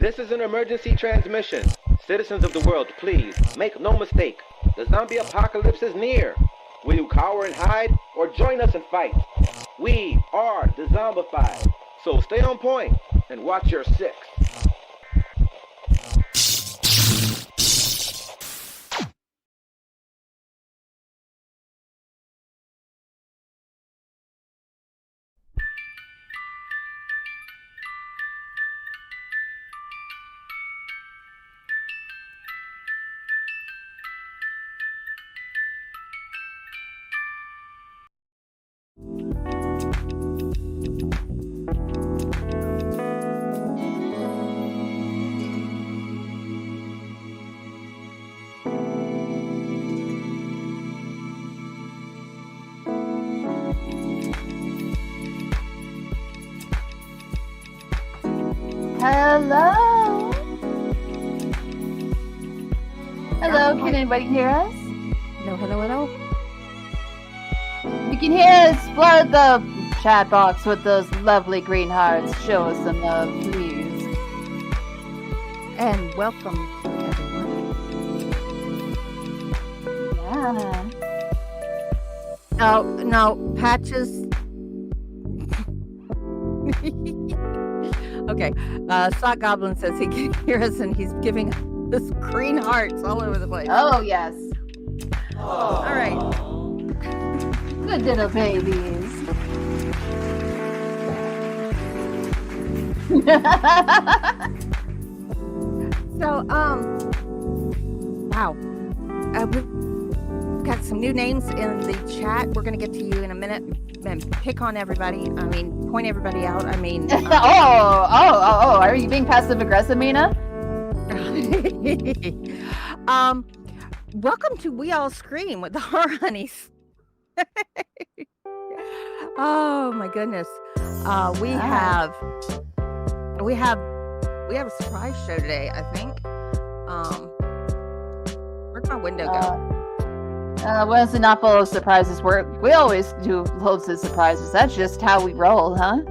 This is an emergency transmission. Citizens of the world, please, make no mistake. The zombie apocalypse is near. Will you cower and hide, or join us and fight? We are Dezombified, so stay on point and watch your six. Hello? Hello, can anybody hear us? Hello, hello, hello. You can hear us. Flood the chat box with those lovely green hearts. Show us some love, please. And welcome, everyone. Yeah. Now, Patches. Okay, Sock Goblin says he can hear us and he's giving us green hearts all over the place. Oh, yes. All right. Good little babies. So, wow. We've got some new names in the chat. We're going to get to you in a minute and pick on everybody. I mean, point everybody out. I mean... Oh. Are you being passive aggressive, Mina? Welcome to We All Scream with the Horror Honeyz. Oh my goodness. We have a surprise show today, I think. Where'd my window go? Was it not full of surprises? We always do loads of surprises. That's just how we roll, huh?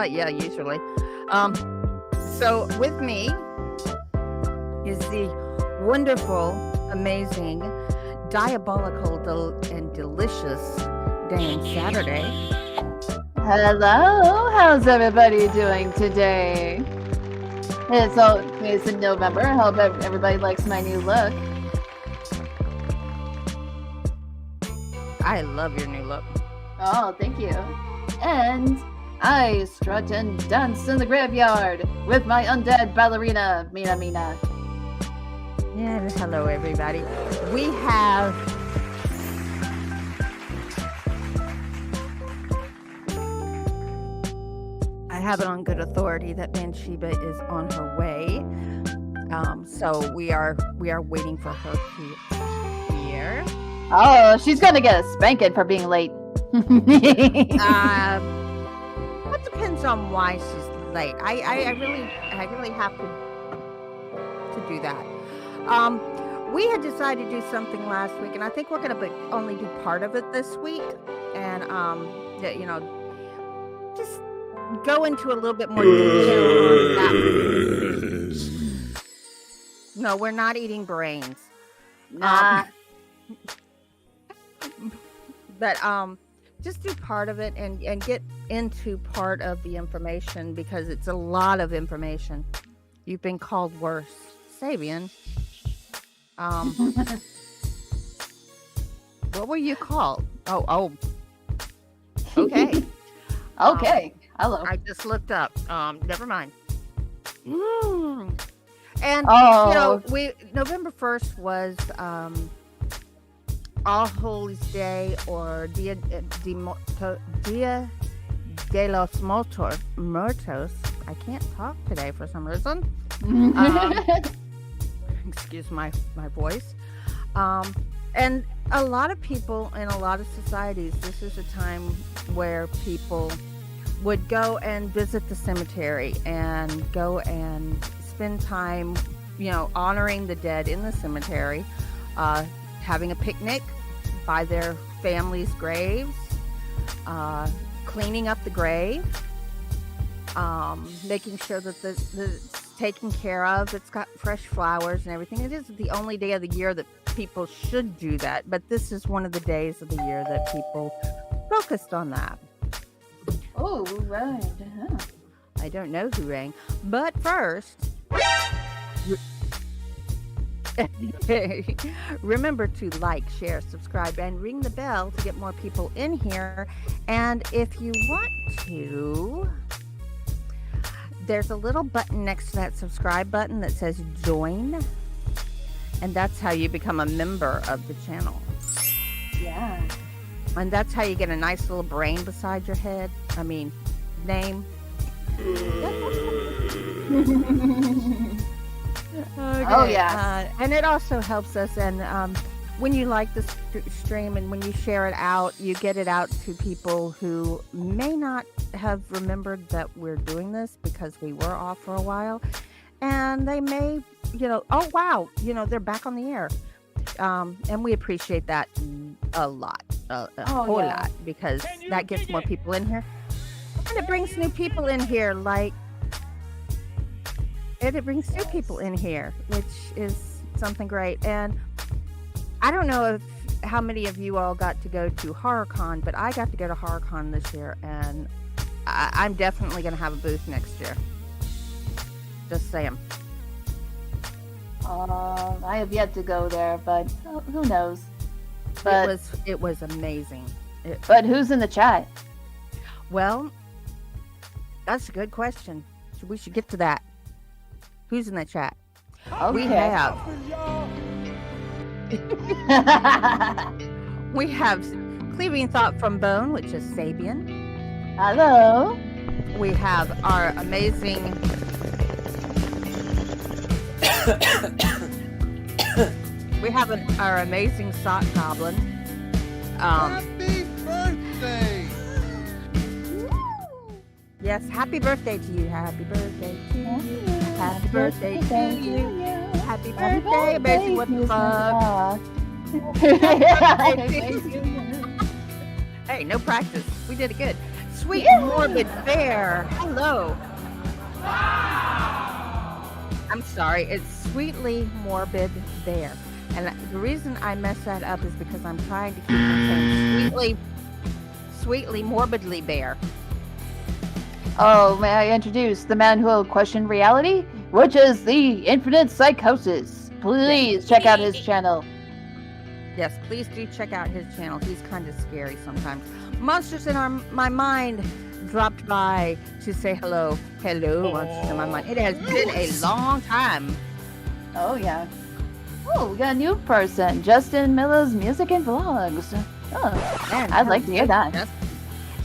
Yeah, usually. So with me is the wonderful, amazing diabolical and delicious damn Saturday. Hello, how's everybody doing today? It's in November. I hope everybody likes my new look. I love your new look. Oh, thank you. And I strut and dance in the graveyard with my undead ballerina, Mina. Yeah, hello everybody. We have I have it on good authority that Bansheeba is on her way. So we are waiting for her to here. Oh, she's gonna get a spanking for being late. It depends on why she's late. I really have to do that. We had decided to do something last week, and I think we're gonna only do part of it this week, and just go into a little bit more detail on that. No, we're not eating brains. Nah. But just do part of it and get into part of the information because it's a lot of information. You've been called worse. Sabian. What were you called? Oh. Okay. Okay. Hello. I just looked up. Never mind. And November 1st was All Hallows Day or Dia de los Muertos. I can't talk today for some reason. Excuse my voice. And a lot of people in a lot of societies, this is a time where people would go and visit the cemetery and go and spend time, honoring the dead in the cemetery, having a picnic by their families' graves, cleaning up the grave, making sure that it's taken care of, it's got fresh flowers and everything. It is the only day of the year that people should do that, but this is one of the days of the year that people focused on that. Oh, right. Uh-huh. I don't know who rang, but first, remember to like, share, subscribe, and ring the bell to get more people in here. And if you want to, there's a little button next to that subscribe button that says join, and that's how you become a member of the channel. Yeah. And that's how you get a nice little brain beside your head. I mean, name. Okay. Oh, yeah. And it also helps us. And when you like the stream and when you share it out, you get it out to people who may not have remembered that we're doing this because we were off for a while. And they may, oh, wow, they're back on the air. And we appreciate that a lot, a whole lot, because that gets more people in here. And it brings new people in here, which is something great. And I don't know how many of you all got to go to HorrorCon, but I got to go to HorrorCon this year, and I'm definitely going to have a booth next year. Just saying. I have yet to go there, but who knows? But it was amazing. But who's in the chat? Well, that's a good question. We should get to that. Who's in the chat? Okay. We have Cleaving Thought from Bone, which is Sabian. Hello. We have our amazing our amazing sock goblin. Happy birthday! Yes, happy birthday to you. Happy birthday to you. Happy birthday to you. Happy birthday, amazing what the fuck. Hey, no practice. We did it good. Sweet Morbid Bear. Hello. I'm sorry. It's Sweetly Morbid Bear. And the reason I messed that up is because I'm trying to keep from saying sweetly, morbidly bear. Oh, may I introduce the man who will question reality, which is the Infinite Psychosis. Please check out his channel. Yes, please do check out his channel. He's kind of scary sometimes. Monsters in my mind dropped by to say hello. Hello, Monsters in my mind. It has been a long time. Oh, yeah. Oh, we got a new person, Justin Miller's Music and Vlogs. Oh, And I'd like to hear that.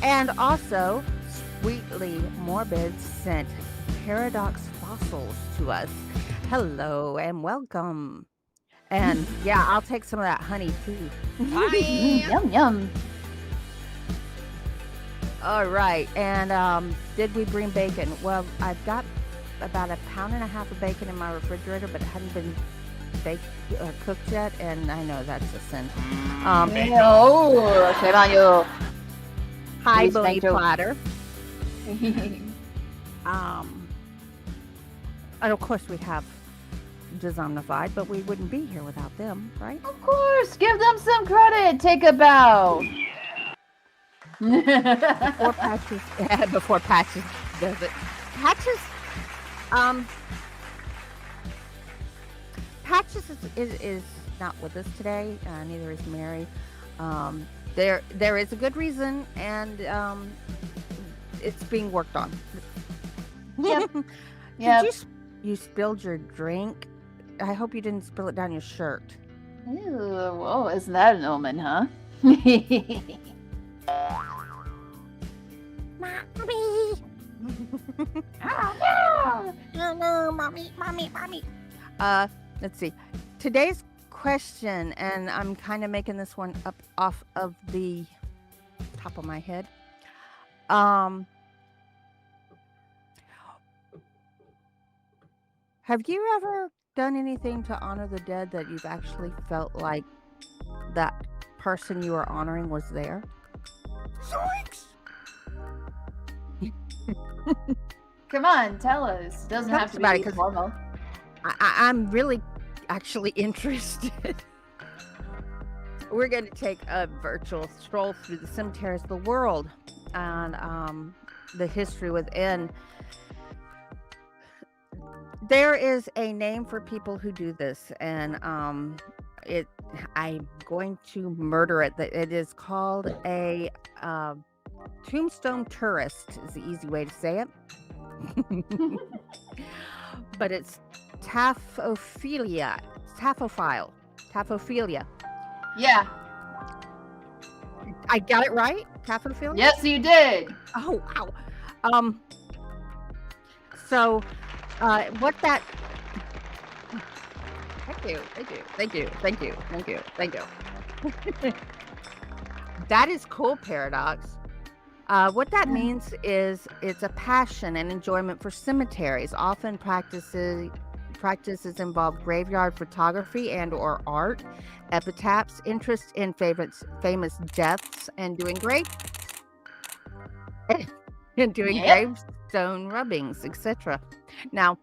And also, Sweetly Morbid sent Paradox Fossils to us. Hello and welcome. And yeah, I'll take some of that honey too. Yum, yum. All right. And did we bring bacon? Well, I've got about 1.5 pounds of bacon in my refrigerator, but it hadn't been cooked yet, and I know that's a sin. Oh, shame on you. High Please, bony thank you. platter. And of course we have Dezombified, but we wouldn't be here without them, right? Of course, give them some credit. Take a bow. Before Patches does it. Patches is not with us today. Neither is Mary. There is a good reason, and it's being worked on. Yep. Yep. Did you spilled your drink? I hope you didn't spill it down your shirt. Ew, whoa, isn't that an omen, huh? Mommy! No, mommy. Let's see. Today's question, and I'm kind of making this one up off of the top of my head. Have you ever done anything to honor the dead that you've actually felt like that person you are honoring was there? Zoinks! Come on, tell us. Doesn't Tell have us to about be it, 'cause formal. I'm really actually interested. We're going to take a virtual stroll through the cemeteries of the world and the history within. There is a name for people who do this, and I'm going to murder it. It is called a tombstone tourist, is the easy way to say it. But it's taphophilia. Taphophilia. Yeah. I got it right? Taphophilia? Yes, you did. Oh, wow. So, what that... Thank you. That is cool, Paradox. What that means is it's a passion and enjoyment for cemeteries. Often practices involve graveyard photography and or art, epitaphs, interest in famous deaths, and doing gravestone rubbings, etc. Now,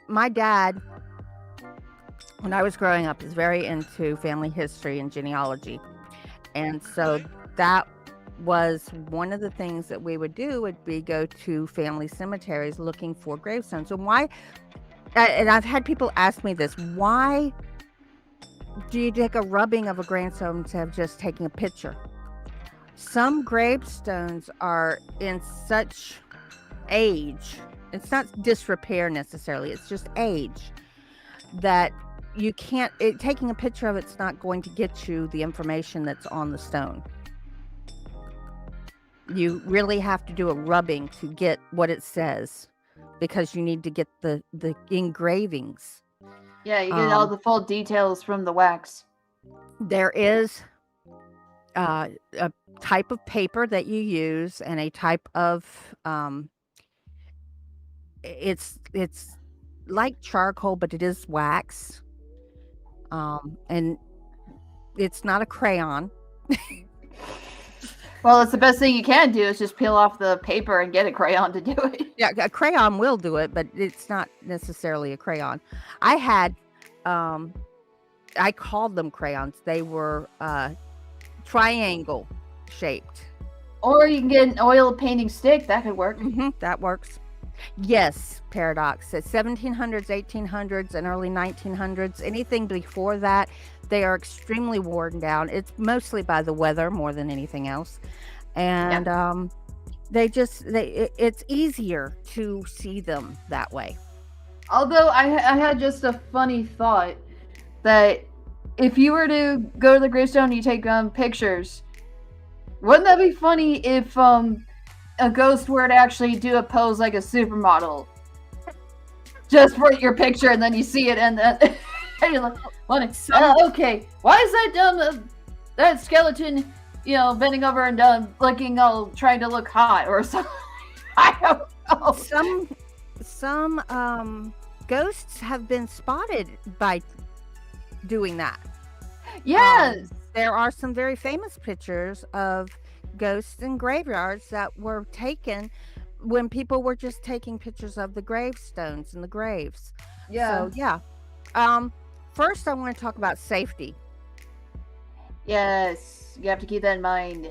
my dad, when I was growing up, is very into family history and genealogy, and so that was one of the things that we would do would be go to family cemeteries looking for gravestones. And why? And I've had people ask me this: why do you take a rubbing of a gravestone instead of just taking a picture? Some gravestones are in such age, it's not disrepair necessarily, it's just age, that you can't, taking a picture of it's not going to get you the information that's on the stone. You really have to do a rubbing to get what it says, because you need to get the engravings. Yeah, you get all the full details from the wax. There is a type of paper that you use, and a type of it's like charcoal, but it is wax, and it's not a crayon. Well, it's the best thing you can do is just peel off the paper and get a crayon to do it. Yeah, a crayon will do it, but it's not necessarily a crayon. I had I called them crayons. They were triangle shaped. Or you can get an oil painting stick. That could work. That works. Yes, Paradox. At 1700s, 1800s, and early 1900s, anything before that, they are extremely worn down. It's mostly by the weather more than anything else. And it's easier to see them that way. Although I had just a funny thought that if you were to go to the gravestone and you take pictures, wouldn't that be funny if a ghost were to actually do a pose like a supermodel? Just for your picture, and then you see it, and then and you're like, okay, why is that that skeleton, bending over and looking trying to look hot or something? I don't know. Some ghosts have been spotted by doing that. Yes. There are some very famous pictures of ghosts in graveyards that were taken when people were just taking pictures of the gravestones and the graves. Yeah. So, yeah. First, I want to talk about safety. Yes. You have to keep that in mind.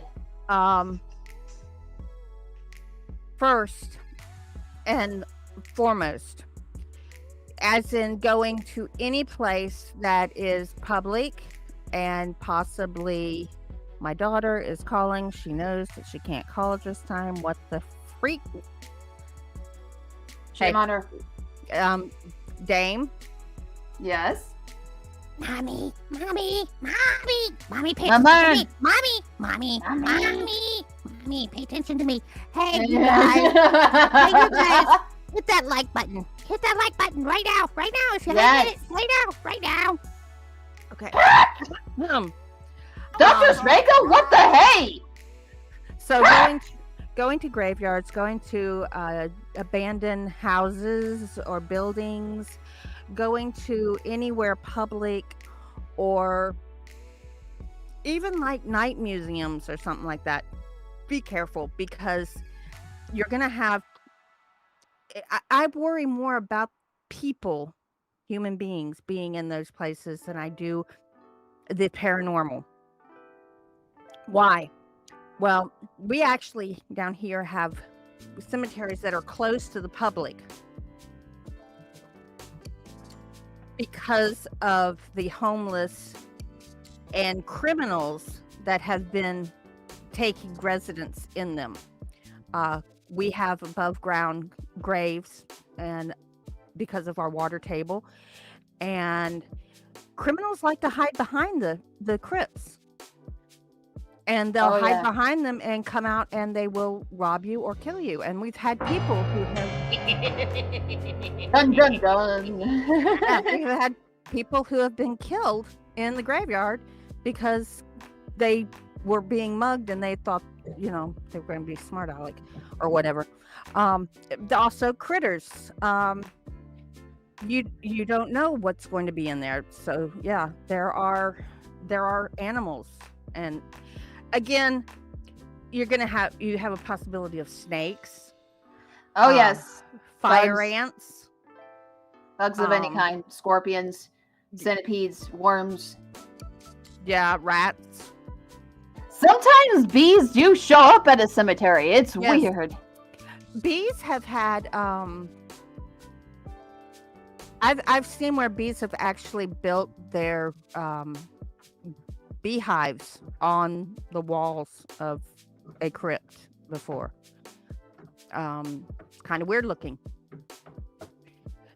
First and foremost, as in going to any place that is public, and possibly my daughter is calling. She knows that she can't call at this time. What the freak? Shame on her. Dame. Yes. Mommy, pay attention Mama. to me. Mommy, pay attention to me. Hey, you guys, hit that like button. Hit that like button right now. If you haven't hit it, right now. Okay. Dr. Spanko, what the hey? So going to graveyards, going to abandoned houses or buildings, going to anywhere public, or even like night museums or something like that. Be careful, because you're gonna have. I worry more about people, human beings, being in those places than I do the paranormal. Why? Well, we actually down here have cemeteries that are closed to the public because of the homeless and criminals that have been taking residence in them. We have above ground graves, and because of our water table, and criminals like to hide behind the crypts, and they'll hide behind them and come out, and they will rob you or kill you. And we've had people who have Dun dun dun. we've had people who have been killed in the graveyard because they were being mugged and they thought, they were going to be smart aleck or whatever. Also critters. You don't know what's going to be in there. So yeah, there are animals, and again, you have a possibility of snakes. Oh yes. Fire Bugs. ants. Bugs of any kind. Scorpions, centipedes, worms. Yeah, rats. Sometimes bees do show up at a cemetery. It's weird. Bees have had I've seen where bees have actually built their beehives on the walls of a crypt before. It's kind of weird looking.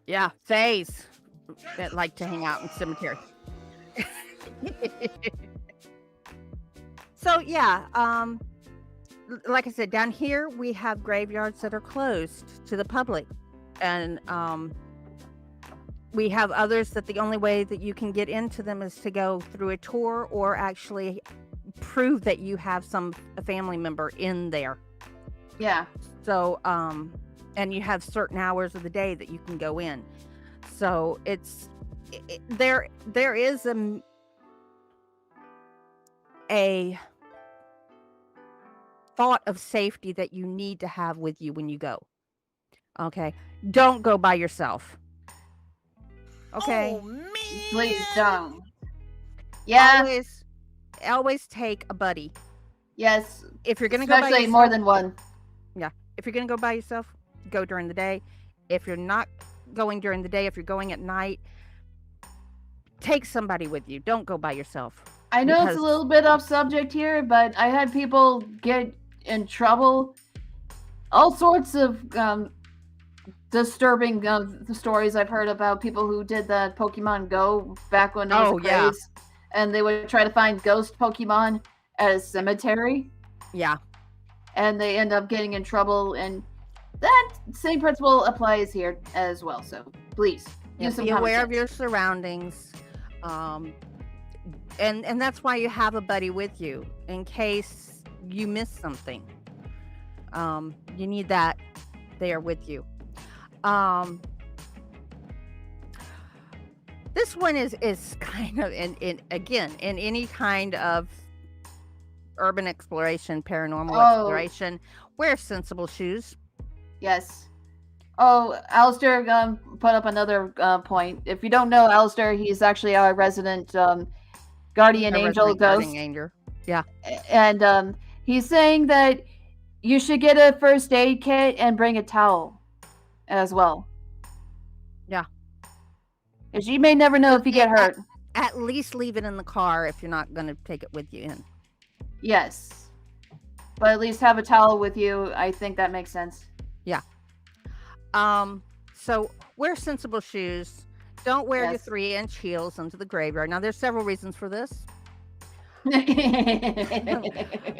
Yeah, fays that like to hang out in cemetery. So yeah, like I said, down here we have graveyards that are closed to the public, and we have others that the only way that you can get into them is to go through a tour or actually prove that you have a family member in there. Yeah. So and you have certain hours of the day that you can go in. So there is a thought of safety that you need to have with you when you go. Okay, don't go by yourself. Okay. Oh, man. Please don't. Yeah. Always take a buddy. Yes. If you're gonna go by Especially yourself, more than one. yeah. If you're gonna go by yourself, go during the day. If you're not going during the day, if you're going at night, take somebody with you. Don't go by yourself. I know it's a Because- little bit off subject here, but I had people get in trouble. All sorts of disturbing stories I've heard about people who did the Pokemon Go back when it was a craze, and they would try to find ghost Pokemon at a cemetery. Yeah. And they end up getting in trouble, and that same principle applies here as well. So please use some be common aware of sense. your surroundings. And that's why you have a buddy with you in case you miss something. You need that there with you. This one is kind of in any kind of urban exploration, paranormal exploration, wear sensible shoes. Yes. Oh, Alistair put up another point. If you don't know Alistair, he's actually our resident guardian angel ghost. Yeah. And he's saying that you should get a first aid kit and bring a towel as well. Yeah. Because you may never know if you get hurt. At least leave it in the car if you're not going to take it with you in. Yes. But at least have a towel with you. I think that makes sense. Yeah. So wear sensible shoes. Don't wear your 3-inch heels into the graveyard. Now, there's several reasons for this.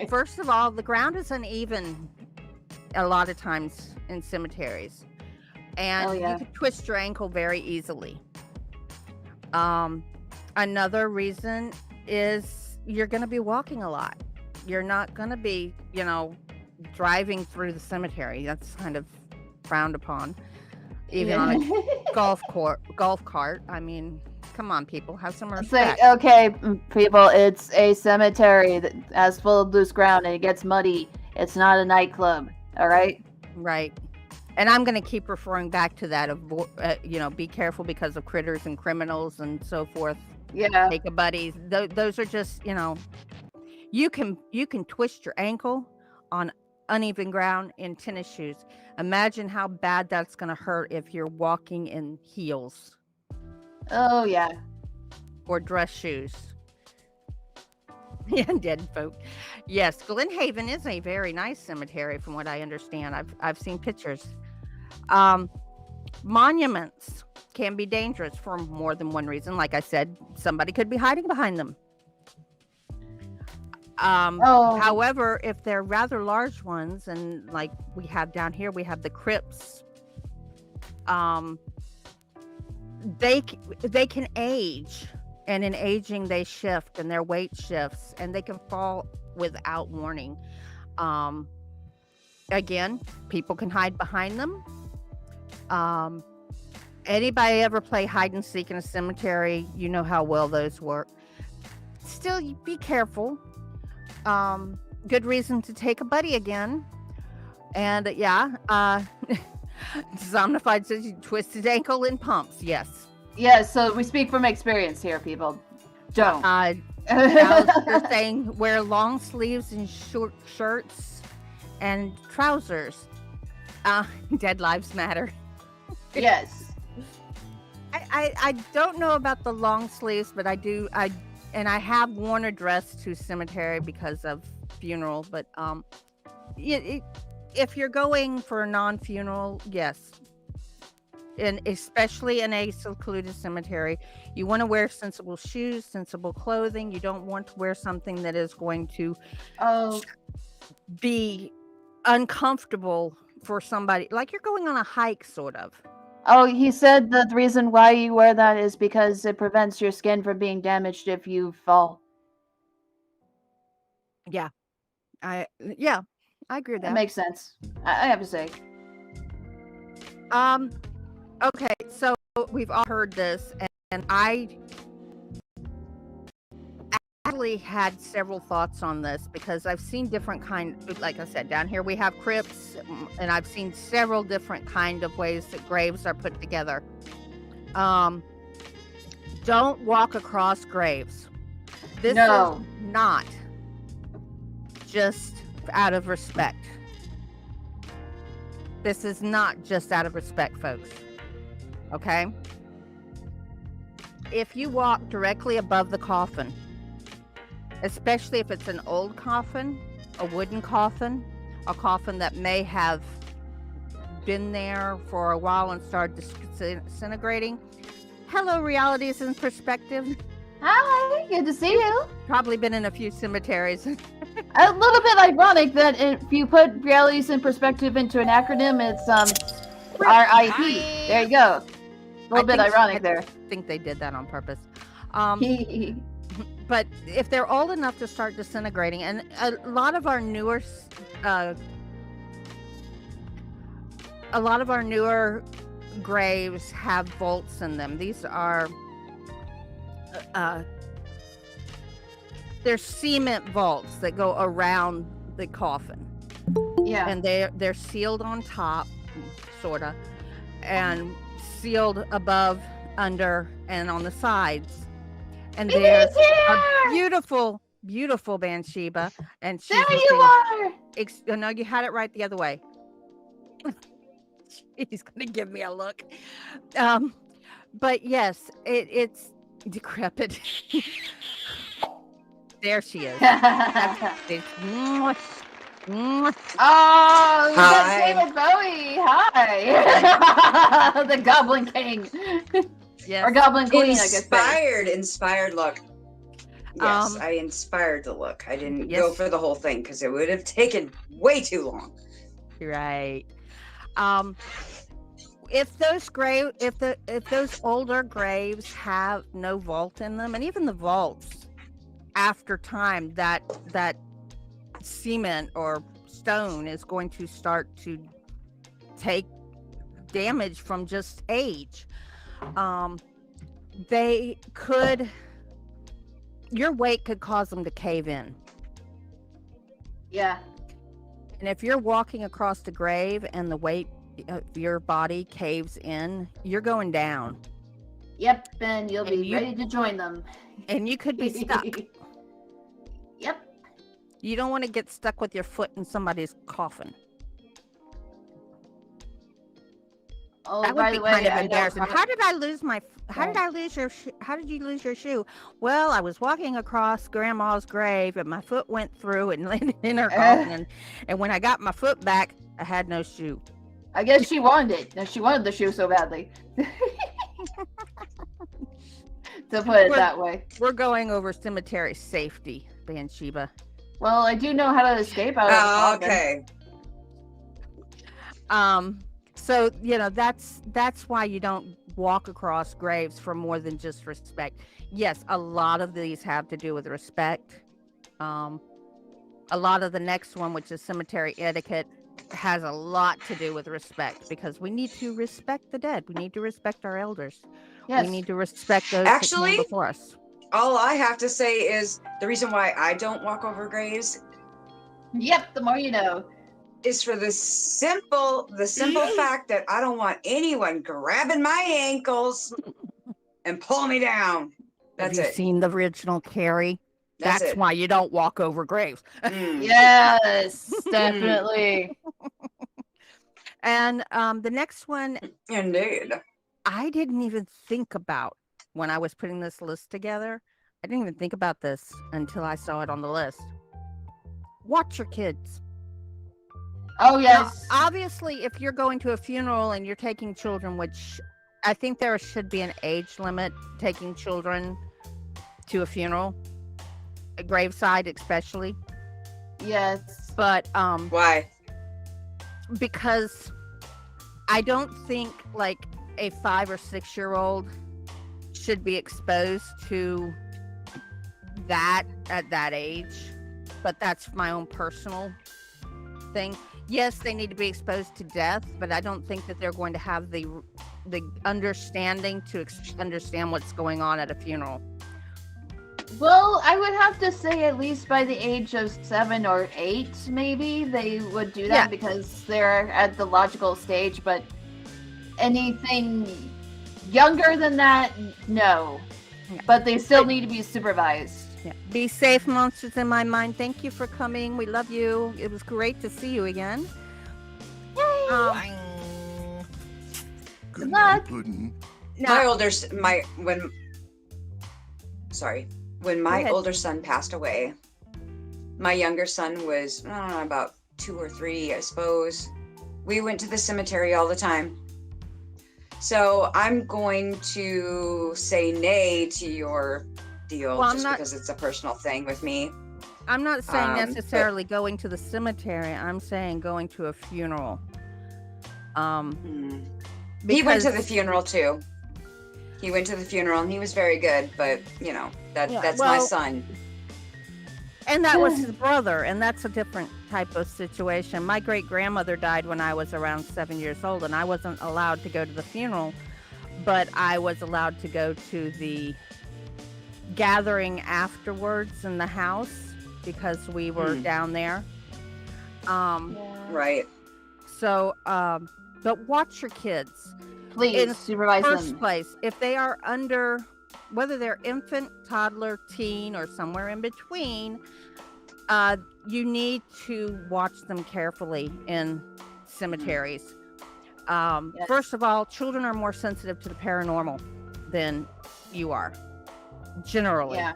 First of all, the ground is uneven a lot of times in cemeteries. And you can twist your ankle very easily. Another reason is you're going to be walking a lot. You're not going to be, driving through the cemetery. That's kind of frowned upon. Even on a golf cart. I mean, come on, people, have some respect. Okay, people, it's a cemetery that's full of loose ground and it gets muddy. It's not a nightclub. All right. Right. And I'm going to keep referring back to that of, be careful because of critters and criminals and so forth. Yeah. Take a buddy. Those are just, you can twist your ankle on uneven ground in tennis shoes. Imagine how bad that's going to hurt if you're walking in heels. Oh, yeah. Or dress shoes. Yeah, dead folk. Yes, Glen Haven is a very nice cemetery from what I understand. I've seen pictures. Monuments can be dangerous for more than one reason. Like I said, somebody could be hiding behind them. However, if they're rather large ones, and like we have down here, we have the crypts. They can age, and in aging they shift, and their weight shifts, and they can fall without warning. Again, people can hide behind them. Anybody ever play hide and seek in a cemetery? You know how well those work. Still, be careful. Good reason to take a buddy again. And Dezombified says you twist his ankle in pumps. Yes. Yes, so we speak from experience here, people. Don't. They're saying wear long sleeves and short shirts and trousers. Dead lives matter. Yes. I don't know about the long sleeves, but I have worn a dress to cemetery because of funeral. But if you're going for a non-funeral, yes, and especially in a secluded cemetery, you want to wear sensible shoes, sensible clothing. You don't want to wear something that is going to be uncomfortable for somebody. Like you're going on a hike, sort of. Oh, he said that the reason why you wear that is because it prevents your skin from being damaged if you fall. Yeah. I agree with that. That makes sense. I have to say. Okay, so we've all heard this, and I actually had several thoughts on this because I've seen different like I said, down here we have crypts, and I've seen several different kind of ways that graves are put together. Don't walk across graves. This No. is not just out of respect. This is not just out of respect, folks. Okay? If you walk directly above the coffin, especially if it's an old coffin, a wooden coffin, a coffin that may have been there for a while and started disintegrating. Hello, Realities in Perspective. Hi, good to see you. Probably been in a few cemeteries. A little bit ironic that if you put realities in perspective into an acronym, it's RIP. There you go. A little bit ironic there. I think they did that on purpose. But if they're old enough to start disintegrating, and a lot of our newer graves have vaults in them. These are they're cement vaults that go around the coffin. Yeah. And they're sealed on top, sorta, and sealed above, under, and on the sides. And there's a beautiful, beautiful Bathsheba. And she's there you are. No, you had it right the other way. He's gonna give me a look. But yes, it's decrepit. There she is. Oh, that's Hi. David Bowie. Hi. The Goblin King. Yes. Or Goblin Queen, I guess. Inspired look. Yes, I inspired the look. I didn't go for the whole thing because it would have taken way too long. Right. If those older graves have no vault in them, and even the vaults, after time, that cement or stone is going to start to take damage from just age. Your weight could cause them to cave in. Yeah. And if you're walking across the grave and the weight of your body caves in, you're going down. Yep, and you'll be ready to join them. And you could be stuck. Yep. You don't want to get stuck with your foot in somebody's coffin. Oh, that by would be the way, kind of I embarrassing. know- How did I lose my? How did you lose your shoe? Well, I was walking across Grandma's grave, and my foot went through and landed in her coffin. And when I got my foot back, I had no shoe. I guess she wanted it. She wanted the shoe so badly. To put it that way. We're going over cemetery safety, Bathsheba. Well, I do know how to escape out of the coffin. Okay. So that's why you don't walk across graves for more than just respect. Yes, a lot of these have to do with respect. A lot of the next one, which is cemetery etiquette, has a lot to do with respect, because we need to respect the dead. We need to respect our elders. Yes. We need to respect those Actually, that came before us. All I have to say is the reason why I don't walk over graves Yep, the more you know. is for the simple fact that I don't want anyone grabbing my ankles and pull me down. That's Have you it. seen the original Carrie? That's it. why you don't walk over graves. Yes, definitely. And the next one, Indeed. I didn't even think about when I was putting this list together. I didn't even think about this until I saw it on the list. Watch your kids. Oh, yes. Now, obviously, if you're going to a funeral and you're taking children, which I think there should be an age limit taking children to a funeral, a graveside especially. Yes. But Why? because I don't think like a 5 or 6 year old should be exposed to that at that age, but that's my own personal thing. Yes, they need to be exposed to death, but I don't think that they're going to have the understanding to understand what's going on at a funeral. Well, I would have to say at least by the age of 7 or 8, maybe they would do that, Yeah. because they're at the logical stage. But anything younger than that, no. Yeah. But they still need to be supervised. Yeah. Be safe, monsters in my mind. Thank you for coming. We love you. It was great to see you again. Bang. Good luck. night, Puddin'. My Now, older s- my when sorry when my ahead. older son passed away, my younger son was I don't know, about 2 or 3, I suppose. We went to the cemetery all the time. So I'm going to say nay to your deal Well, I'm just not- because it's a personal thing with me. I'm not saying but- necessarily going to the cemetery. I'm saying going to a funeral. Mm. He went to the Because- funeral too. He went to the funeral and he was very good, but you know, Yeah, that's my well- son. And that was his brother, and that's a different type of situation. My great grandmother died when I was around 7 years old, and I wasn't allowed to go to the funeral, but I was allowed to go to the gathering afterwards in the house because we were down there. Right. So, but watch your kids. Please In supervise First them. place, if they are under, whether they're infant, toddler, teen, or somewhere in between, you need to watch them carefully in cemeteries. Yes. First of all, children are more sensitive to the paranormal than you are, generally. Yeah.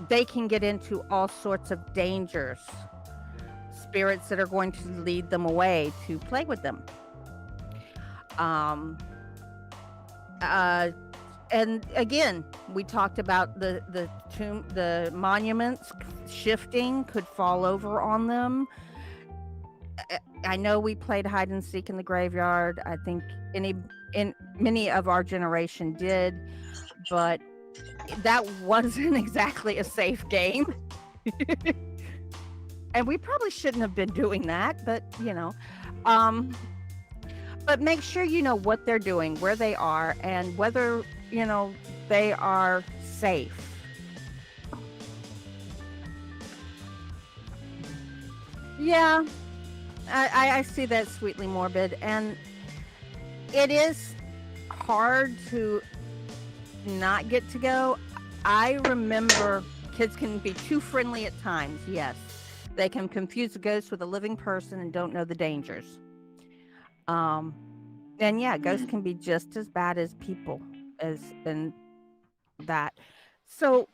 They can get into all sorts of dangers, spirits that are going to lead them away to play with them. And again, we talked about the tomb, the monuments shifting, could fall over on them. I know we played hide and seek in the graveyard. I think many of our generation did, but that wasn't exactly a safe game. And we probably shouldn't have been doing that, but but make sure you know what they're doing, where they are, and whether they are safe. Yeah, I see that, Sweetly Morbid, and it is hard to not get to go. I remember kids can be too friendly at times. Yes, they can confuse a ghost with a living person and don't know the dangers. And yeah, ghosts can be just as bad as people in that. So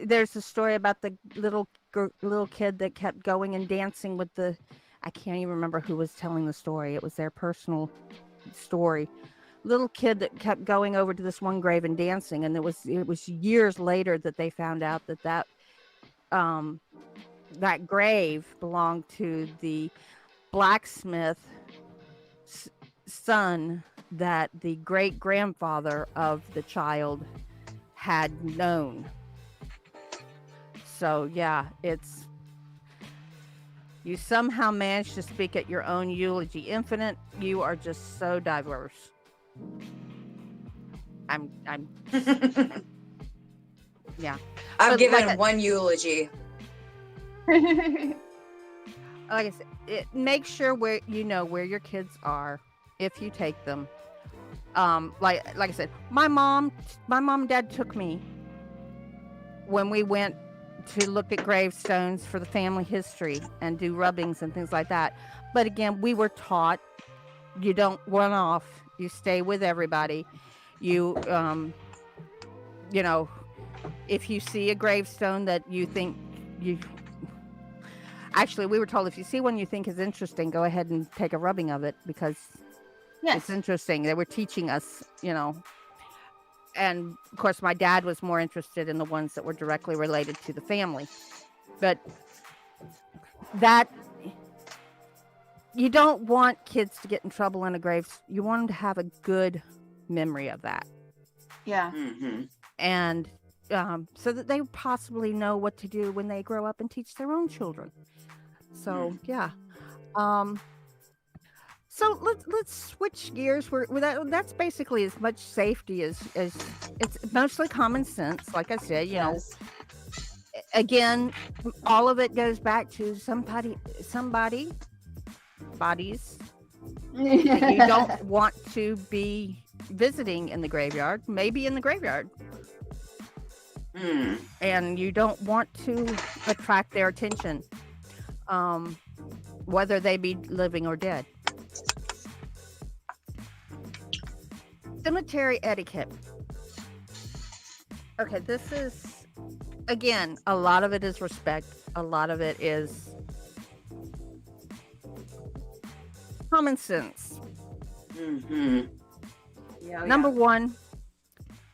there's a story about the little kid that kept going and dancing with the. I can't even remember who was telling the story. It was their personal story. Little kid that kept going over to this one grave and dancing, and it was years later that they found out that grave belonged to the blacksmith son that the great grandfather of the child had known. So yeah, you somehow managed to speak at your own eulogy. Infinite, you are just so diverse. I'm yeah. I've But given like one eulogy. Like I said, make sure where your kids are if you take them. Like I said, my mom and dad took me when we went to look at gravestones for the family history and do rubbings and things like that. But again, we were taught you don't run off. You stay with everybody. You, if you see a gravestone that you think actually, we were told if you see one you think is interesting, go ahead and take a rubbing of it because it's interesting. They were teaching us, and of course my dad was more interested in the ones that were directly related to the family. But that you don't want kids to get in trouble in a grave. You want them to have a good memory of that. Yeah. Mm-hmm. And so that they possibly know what to do when they grow up and teach their own children. So yeah. So let's switch gears. That's basically as much safety as it's mostly common sense. Like I said, again, all of it goes back to somebody bodies that you don't want to be visiting in the graveyard, maybe in the graveyard. And you don't want to attract their attention, whether they be living or dead. Cemetery etiquette. Okay, this is, again, a lot of it is respect. A lot of it is common sense. Number one,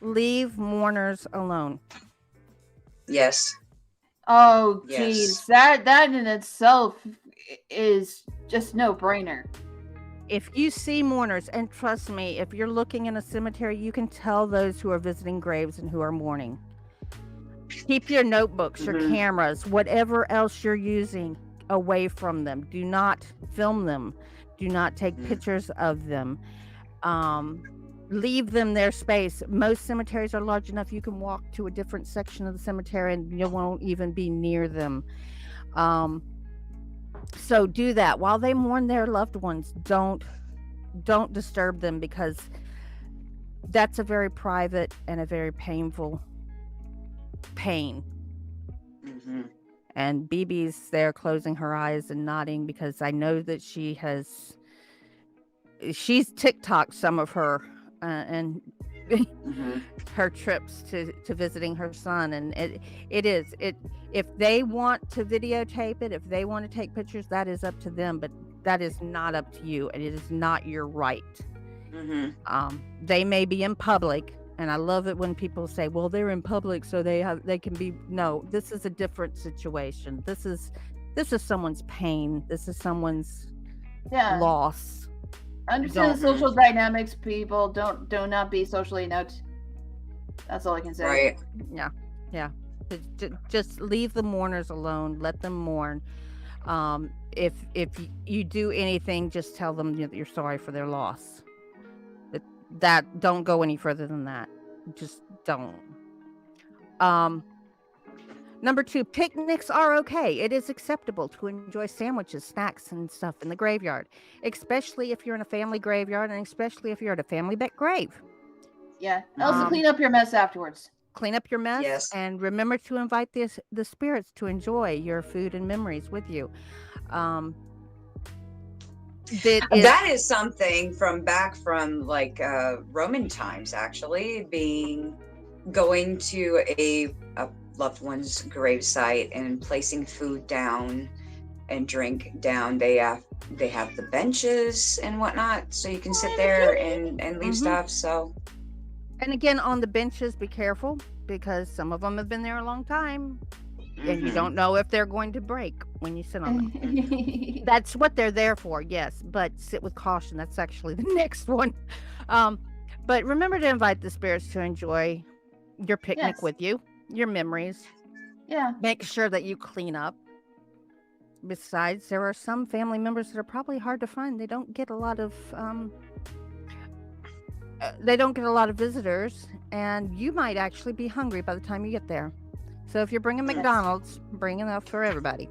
leave mourners alone. Yes. Oh, Yes. geez. That in itself is just no brainer. If you see mourners, and trust me, if you're looking in a cemetery, you can tell those who are visiting graves and who are mourning. Keep your notebooks, your cameras, whatever else you're using away from them. Do not film them. Do not take pictures of them. Leave them their space. Most cemeteries are large enough you can walk to a different section of the cemetery and you won't even be near them. So do that while they mourn their loved ones. Don't disturb them, because that's a very private and a very painful pain. And BB's there closing her eyes and nodding, because I know that she's TikToked some of her and her trips to visiting her son, and if they want to videotape it, if they want to take pictures, that is up to them, but that is not up to you, and it is not your right. They may be in public, and I love it when people say, well, they're in public so they can be. No, this is a different situation. This is someone's pain. This is someone's loss. Understand the social dynamics, people. Do not be socially inept. That's all I can say. Right. Yeah. Just leave the mourners alone. Let them mourn. If you do anything, just tell them that you're sorry for their loss. That don't go any further than that. Just don't. Number two, picnics are okay. It is acceptable to enjoy sandwiches, snacks, and stuff in the graveyard, especially if you're in a family graveyard, and especially if you're at a family grave. Yeah. Also, clean up your mess afterwards. Clean up your mess, Yes. and remember to invite the spirits to enjoy your food and memories with you. That is something from like Roman times, actually, going to a loved one's gravesite and placing food down and drink down. They have the benches and whatnot, so you can sit there and leave stuff. So, and again, on the benches, be careful, because some of them have been there a long time, and you don't know if they're going to break when you sit on them. That's what they're there for, yes, but sit with caution. That's actually the next one. But remember to invite the spirits to enjoy your picnic with you, your memories. Yeah. Make sure that you clean up. Besides, there are some family members that are probably hard to find. They don't get a lot of visitors, and you might actually be hungry by the time you get there. So if you're bringing McDonald's, bring enough for everybody.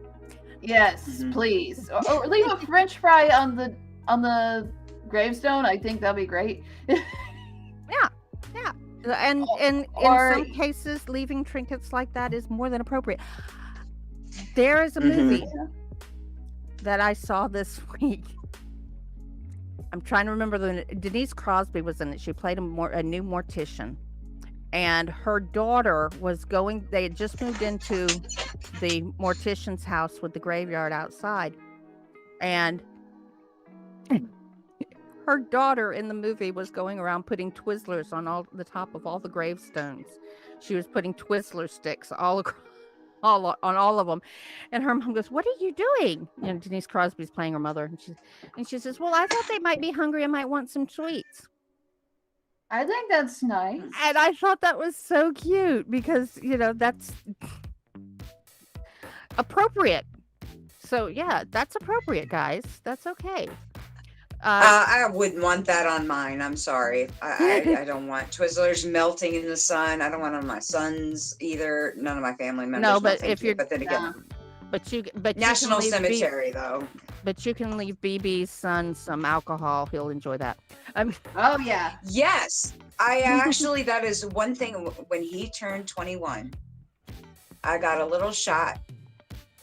Yes, please. Or leave a French fry on the gravestone. I think that'd be great. Yeah. And in some cases, leaving trinkets like that is more than appropriate. There is a movie that I saw this week. I'm trying to remember Denise Crosby was in it. She played a new mortician, and her daughter was going. They had just moved into the mortician's house with the graveyard outside, and her daughter in the movie was going around putting Twizzlers on the top of all the gravestones. She was putting Twizzler sticks on all of them, and her mom goes, "What are you doing?" And Denise Crosby's playing her mother, and she says, "Well, I thought they might be hungry and might want some sweets." I think that's nice. And I thought that was so cute, because that's appropriate. So yeah, that's appropriate, guys. That's okay. I wouldn't want that on mine. I'm sorry. I don't want Twizzlers melting in the sun. I don't want it on my sons either. None of my family members. No, but if you're, but then again, but National Cemetery though. But you can leave BB's son some alcohol. He'll enjoy that. Oh yeah. Yes, I actually, that is one thing. When he turned 21, I got a little shot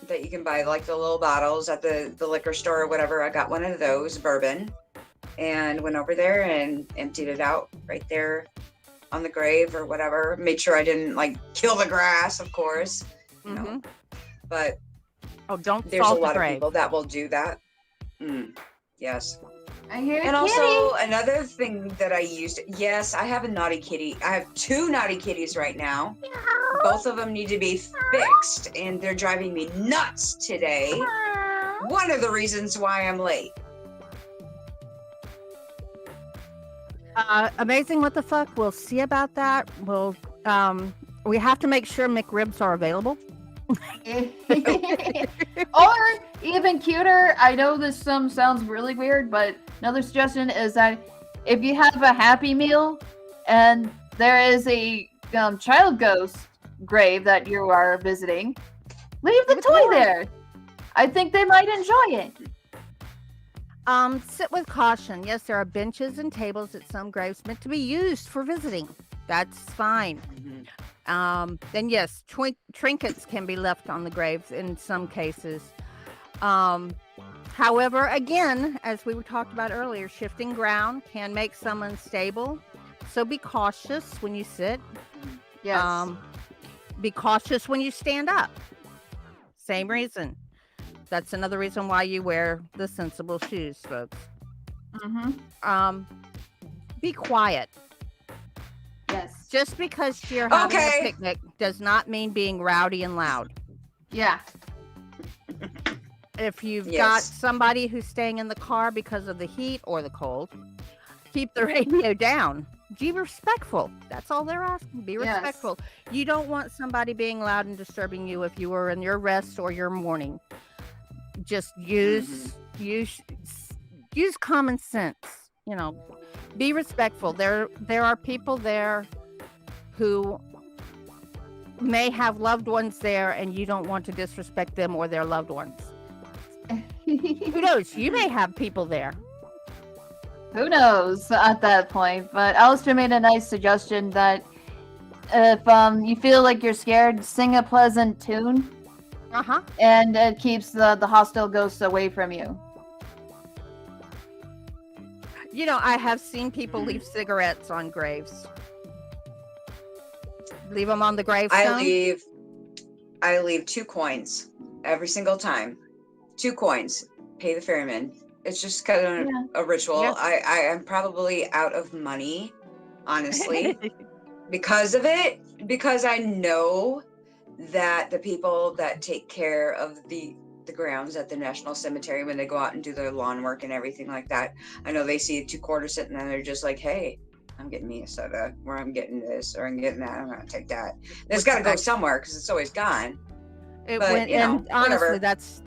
that you can buy, like the little bottles at the liquor store or whatever. I got one of those, bourbon, and went over there and emptied it out right there on the grave or whatever. Made sure I didn't like kill the grass, of course. You know. But don't there's a salt the lot of grave. people that will do that. Yes. I hear And a also another thing that I used, yes, I have a naughty kitty. I have 2 naughty kitties right now. Both of them need to be fixed, and they're driving me nuts today. One of the reasons why I'm late. Amazing what the fuck. We'll see about that. We'll we have to make sure McRibs are available. Or even cuter, I know this sounds really weird, but another suggestion is that if you have a Happy Meal and there is a child ghost grave that you are visiting, leave the toy there. I think they might enjoy it. Sit with caution. Yes, there are benches and tables at some graves meant to be used for visiting. That's fine. Then yes, trinkets can be left on the graves in some cases. However, again, as we talked about earlier, shifting ground can make some unstable. So be cautious when you sit. Yes. Be cautious when you stand up. Same reason. That's another reason why you wear the sensible shoes, folks. Be quiet. Yes. Just because you're having a picnic does not mean being rowdy and loud. Yeah. If you've got somebody who's staying in the car because of the heat or the cold, keep the radio down. Be respectful. That's all they're asking. Be respectful. You don't want somebody being loud and disturbing you if you were in your rest or your morning. Just use common sense. You know, be respectful. There are people there who may have loved ones there, and you don't want to disrespect them or their loved ones. Who knows? You may have people there. Who knows at that point? But Alistair made a nice suggestion that if you feel like you're scared, sing a pleasant tune. And it keeps the hostile ghosts away from you. You know, I have seen people leave cigarettes on graves. Leave them on the gravestone. I leave 2 coins every single time. 2 coins. Pay the ferryman. It's just kind of a ritual. Yeah. I am probably out of money, honestly, because of it. Because I know that the people that take care of the grounds at the National Cemetery, when they go out and do their lawn work and everything like that, I know they see a 2 quarter sitting there and they're just like, hey, I'm getting me a soda, or I'm getting this, or I'm getting that. I'm gonna take that. It's got to go somewhere because it's always gone. And honestly, that's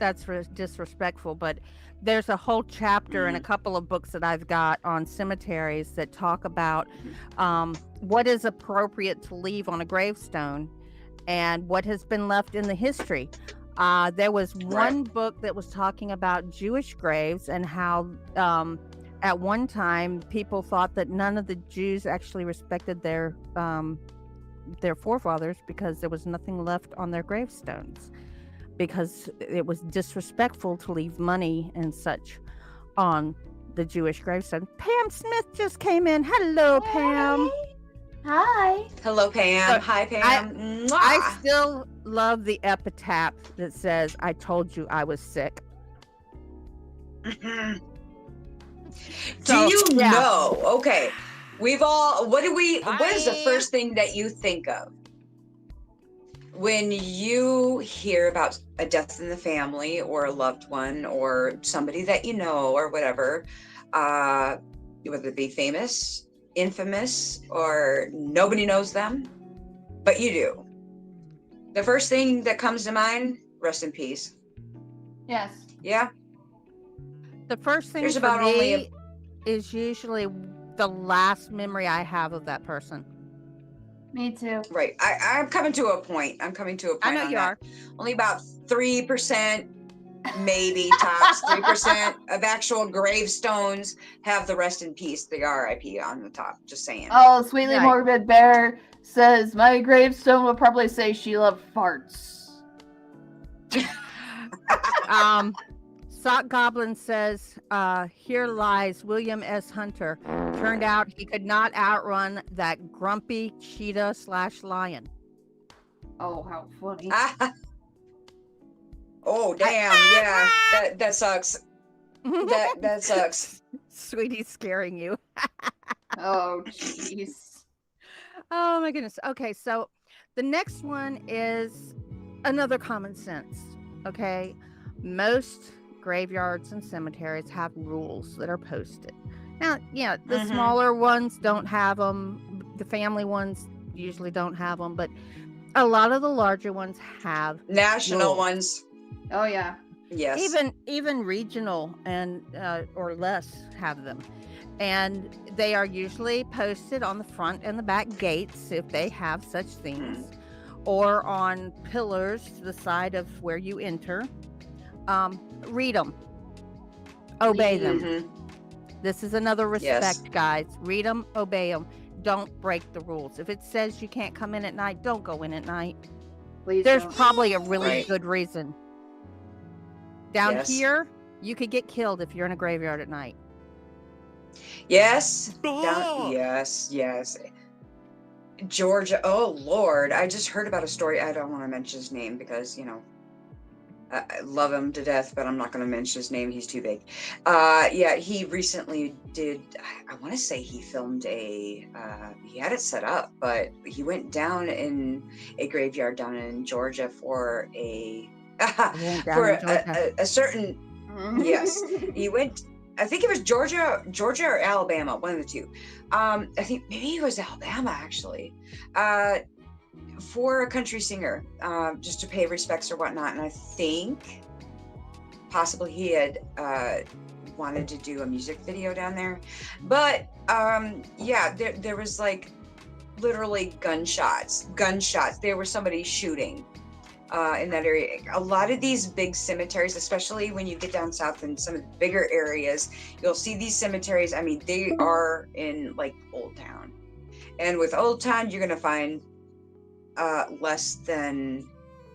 disrespectful. But there's a whole chapter in a couple of books that I've got on cemeteries that talk about what is appropriate to leave on a gravestone and what has been left in the history. There was one book that was talking about Jewish graves and how at one time people thought that none of the Jews actually respected their forefathers because there was nothing left on their gravestones, because it was disrespectful to leave money and such on the Jewish gravestone. Pam Smith just came in. Hello, Pam. Hi. Hello, Pam. Hi, Pam. I still love the epitaph that says, I told you I was sick. Do you know? Okay. What is the first thing that you think of when you hear about a death in the family or a loved one or somebody that you know or whatever, whether it be famous, infamous, or nobody knows them, but you do? The first thing that comes to mind, rest in peace. Yes. Yeah. The first thing There's for about me is usually the last memory I have of that person. Me too. Right. I'm coming to a point. I know you are. Only about 3% maybe tops 3% of actual gravestones have the rest in peace, the RIP on the top. Just saying. Oh, Sweetly Right. Morbid Bear says, my gravestone will probably say she loved farts. Sock Goblin says, here lies William S. Hunter. Turned out he could not outrun that grumpy cheetah / lion. Oh, how funny. Oh, damn. Yeah, that sucks. That sucks. Sweetie's scaring you. Oh, jeez. Oh my goodness. Okay, so the next one is another common sense. Okay, most graveyards and cemeteries have rules that are posted. Now, yeah, the smaller ones don't have them. The family ones usually don't have them, but a lot of the larger ones have National rules. ones. Oh, yeah. Yes. Even regional and or less have them, and they are usually posted on the front and the back gates if they have such things, or on pillars to the side of where you enter. Read them, obey them. This is another respect, guys. Read them, obey them. Don't break the rules. If it says you can't come in at night, don't go in at night. Please There's don't. probably a really good reason. Down here, you could get killed if you're in a graveyard at night. Yes. Yes. Georgia. Oh, Lord. I just heard about a story. I don't want to mention his name because, you know, I love him to death, but I'm not going to mention his name. He's too big. Yeah, he recently did, I want to say he filmed he had it set up, but he went down in a graveyard down in Georgia for a certain, yes, he went, I think it was Georgia or Alabama, one of the two. I think maybe it was Alabama, actually. For a country singer, just to pay respects or whatnot. And I think possibly he had wanted to do a music video down there. But yeah, there was like literally gunshots. There was somebody shooting in that area. A lot of these big cemeteries, especially when you get down south in some of the bigger areas, you'll see these cemeteries. I mean, they are in like Old Town. And with Old Town, you're going to find less than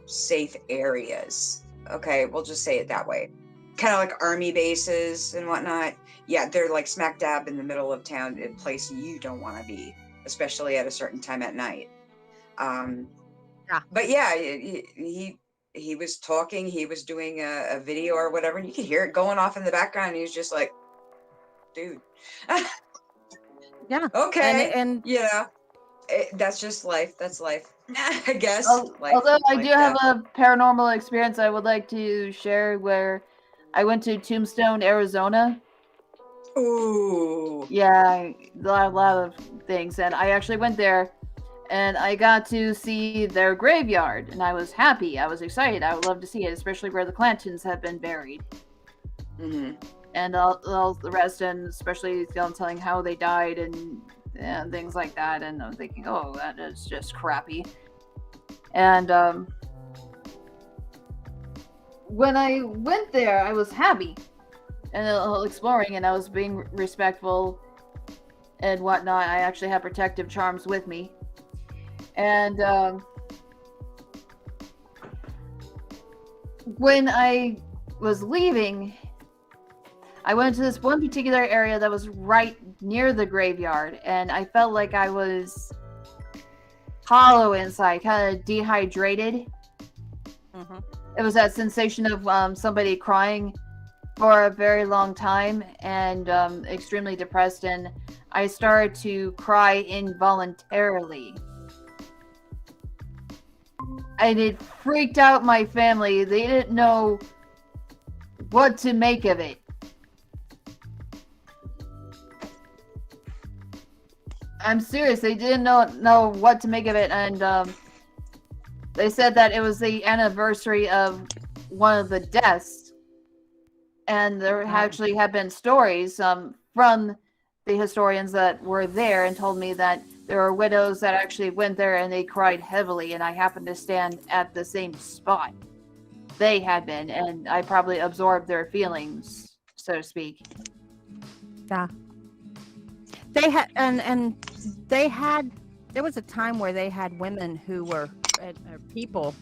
safe areas. Okay, we'll just say it that way. Kind of like army bases and whatnot. Yeah, they're like smack dab in the middle of town, a place you don't want to be, especially at a certain time at night. But yeah, he was talking, he was doing a video or whatever, and you could hear it going off in the background. And he was just like, dude. Yeah. Okay. And yeah, that's just life. That's life. I guess. Although I do have a paranormal experience I would like to share where I went to Tombstone, Arizona. Ooh. Yeah, a lot of things. And I actually went there and I got to see their graveyard. And I was happy. I was excited. I would love to see it, especially where the Clantons have been buried. And all the rest, and especially telling how they died and things like that. And I'm thinking, oh, that is just crappy. And when I went there, I was happy and exploring, and I was being respectful and whatnot. I actually had protective charms with me. And when I was leaving, I went to this one particular area that was right near the graveyard, and I felt like I was hollow inside, kind of dehydrated. It was that sensation of somebody crying for a very long time and extremely depressed, and I started to cry involuntarily. And it freaked out my family. They didn't know what to make of it. I'm serious. They didn't know what to make of it, and they said that it was the anniversary of one of the deaths, and there actually have been stories from the historians that were there and told me that there were widows that actually went there and they cried heavily, and I happened to stand at the same spot. they had been, and I probably absorbed their feelings, so to speak. Yeah. They had, and they had, there was a time where they had women who were, people,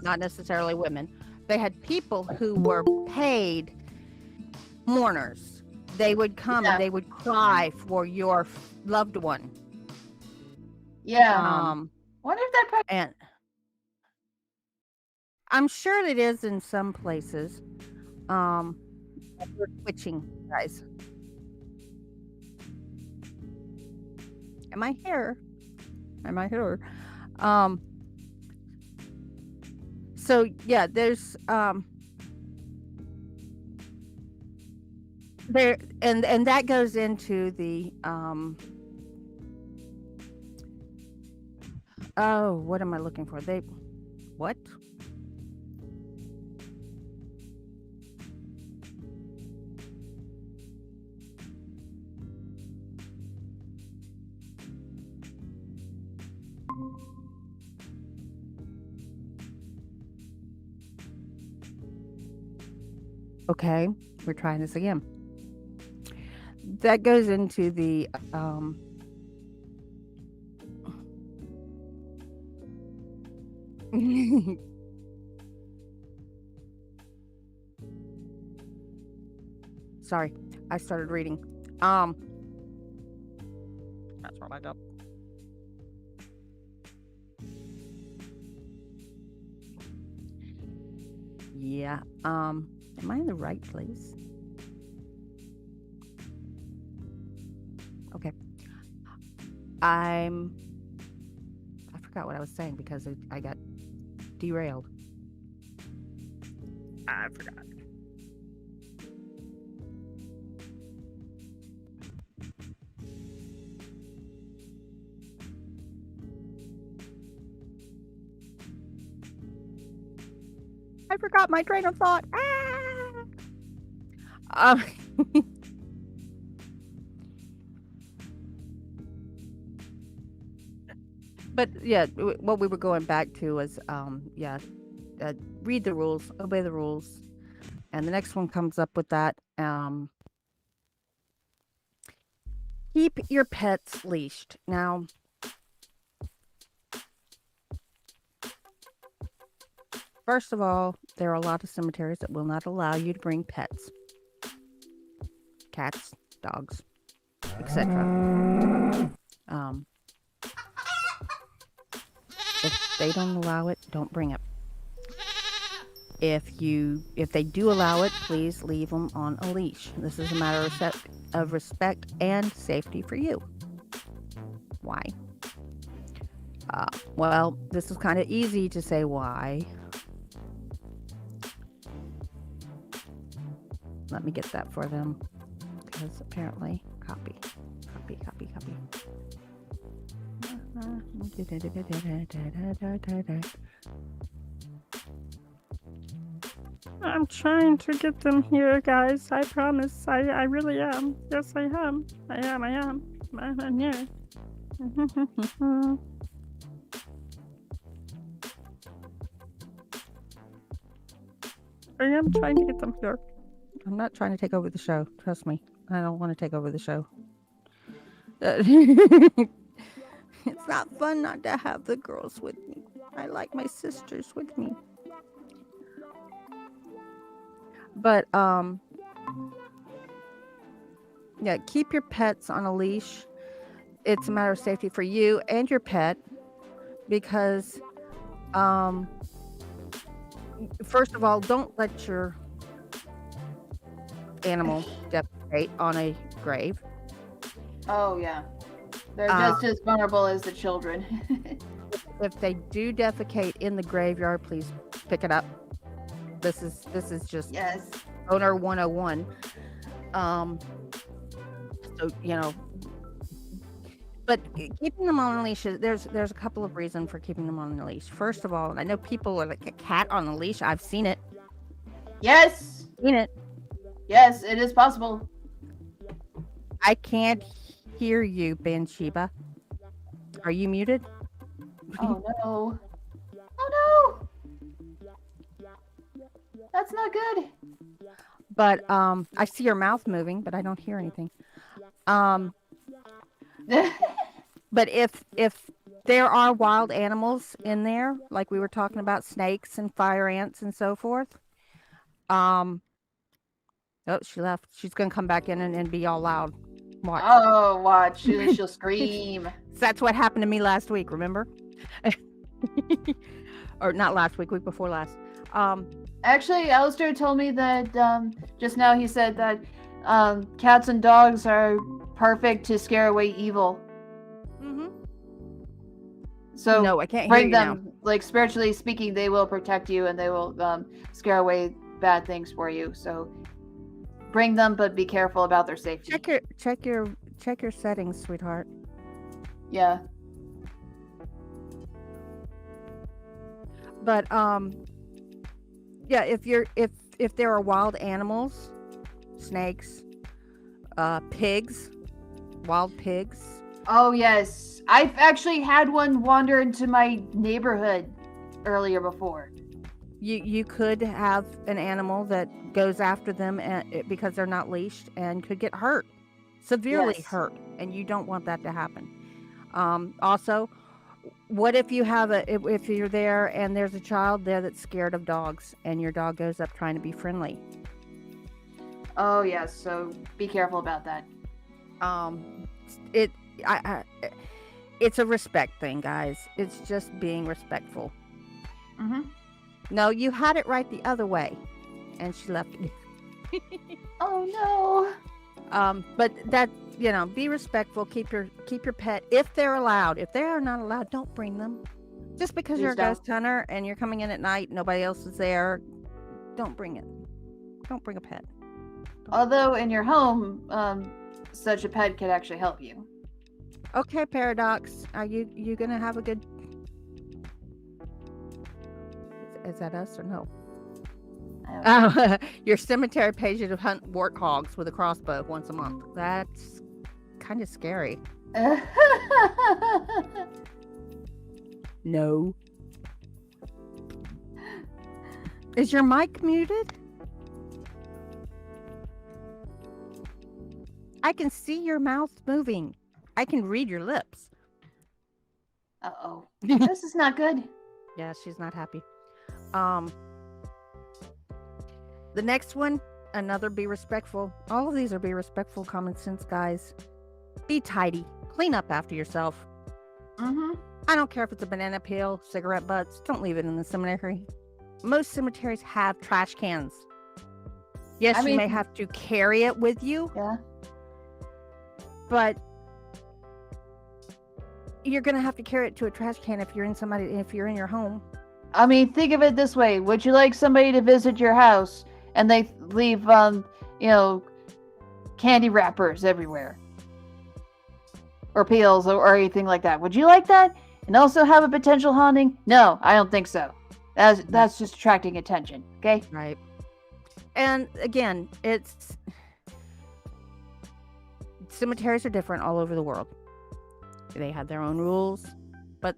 not necessarily women, they had people who were paid mourners. They would come Yeah. and they would cry for your loved one. Yeah. Wonder if that And I'm sure it is in some places. We're switching, guys. Am I here? So yeah, there's there, and that goes into the oh, what am I looking for? What? Okay, we're trying this again. That goes into the sorry, I started reading. That's what I got. Yeah. Am I in the right place? Okay. I forgot what I was saying because I got derailed. I forgot. I forgot my train of thought. But yeah, what we were going back to was read the rules, obey the rules, and the next one comes up with that. Keep your pets leashed. Now, first of all, there are a lot of cemeteries that will not allow you to bring pets. Cats, dogs, etc. If they don't allow it, don't bring it. If they do allow it, please leave them on a leash. This is a matter of respect and safety for you. Why? Well, this is kind of easy to say why. Let me get that for them, because apparently, copy. I'm trying to get them here, guys. I promise. I really am. Yes, I am. I'm here. I am trying to get them here. I'm not trying to take over the show. Trust me. I don't want to take over the show. It's not fun not to have the girls with me. I like my sisters with me. But yeah, keep your pets on a leash. It's a matter of safety for you and your pet, because first of all, don't let your animal defecate on a grave. Oh yeah, they're just as vulnerable as the children. If they do defecate in the graveyard, please pick it up. This is just Yes. owner 101. So but keeping them on a leash, there's a couple of reasons for keeping them on a leash. First of all, I know people are like a cat on a leash. I've seen it. Yes. Yes, it is possible. I can't hear you, Bathsheba. Are you muted? Oh no. Oh no. That's not good. But I see your mouth moving, but I don't hear anything. But if there are wild animals in there, like we were talking about, snakes and fire ants and so forth. Oh, she left. She's gonna come back in and be all loud. Watch. Oh, watch. She'll scream. That's what happened to me last week, remember? Or not last week, week before last. Actually, Alistair told me that just now he said that cats and dogs are perfect to scare away evil. Mm-hmm. So no, I can't bring hear you them, now. like spiritually speaking, they will protect you and they will scare away bad things for you. So bring them, but be careful about their safety. Check your settings, sweetheart. Yeah. But yeah, if there are wild animals, snakes, pigs, wild pigs. Oh yes, I've actually had one wander into my neighborhood earlier before. You could have an animal that goes after them because they're not leashed and could get hurt, severely hurt, and you don't want that to happen. Also, what if if you're there and there's a child there that's scared of dogs and your dog goes up trying to be friendly? Oh yes, so be careful about that. It's a respect thing, guys. It's just being respectful. Mm-hmm. No, you had it right the other way, and she left me. Oh no. But that, be respectful. Keep your pet if they're allowed. If they are not allowed, don't bring them. Just because you're a ghost hunter and you're coming in at night, nobody else is there. Don't bring it. Don't bring a pet. Although in your home, such a pet could actually help you. Okay, Paradox. Are you gonna have a good? Is that us or no? Your cemetery pays you to hunt warthogs with a crossbow once a month. That's kind of scary. No. Is your mic muted? I can see your mouth moving. I can read your lips. Uh-oh. This is not good. Yeah, she's not happy. The next one, another be respectful. All of these are be respectful, common sense, guys. Be tidy. Clean up after yourself. Mm-hmm. I don't care if it's a banana peel, cigarette butts. Don't leave it in the cemetery. Most cemeteries have trash cans. Yes, you may have to carry it with you. Yeah. But you're gonna have to carry it to a trash can if you're in your home. I mean, think of it this way. Would you like somebody to visit your house and they leave, candy wrappers everywhere? Or peels or anything like that? Would you like that? And also have a potential haunting? No, I don't think so. That's just attracting attention, okay? Right. And again, cemeteries are different all over the world. They have their own rules, but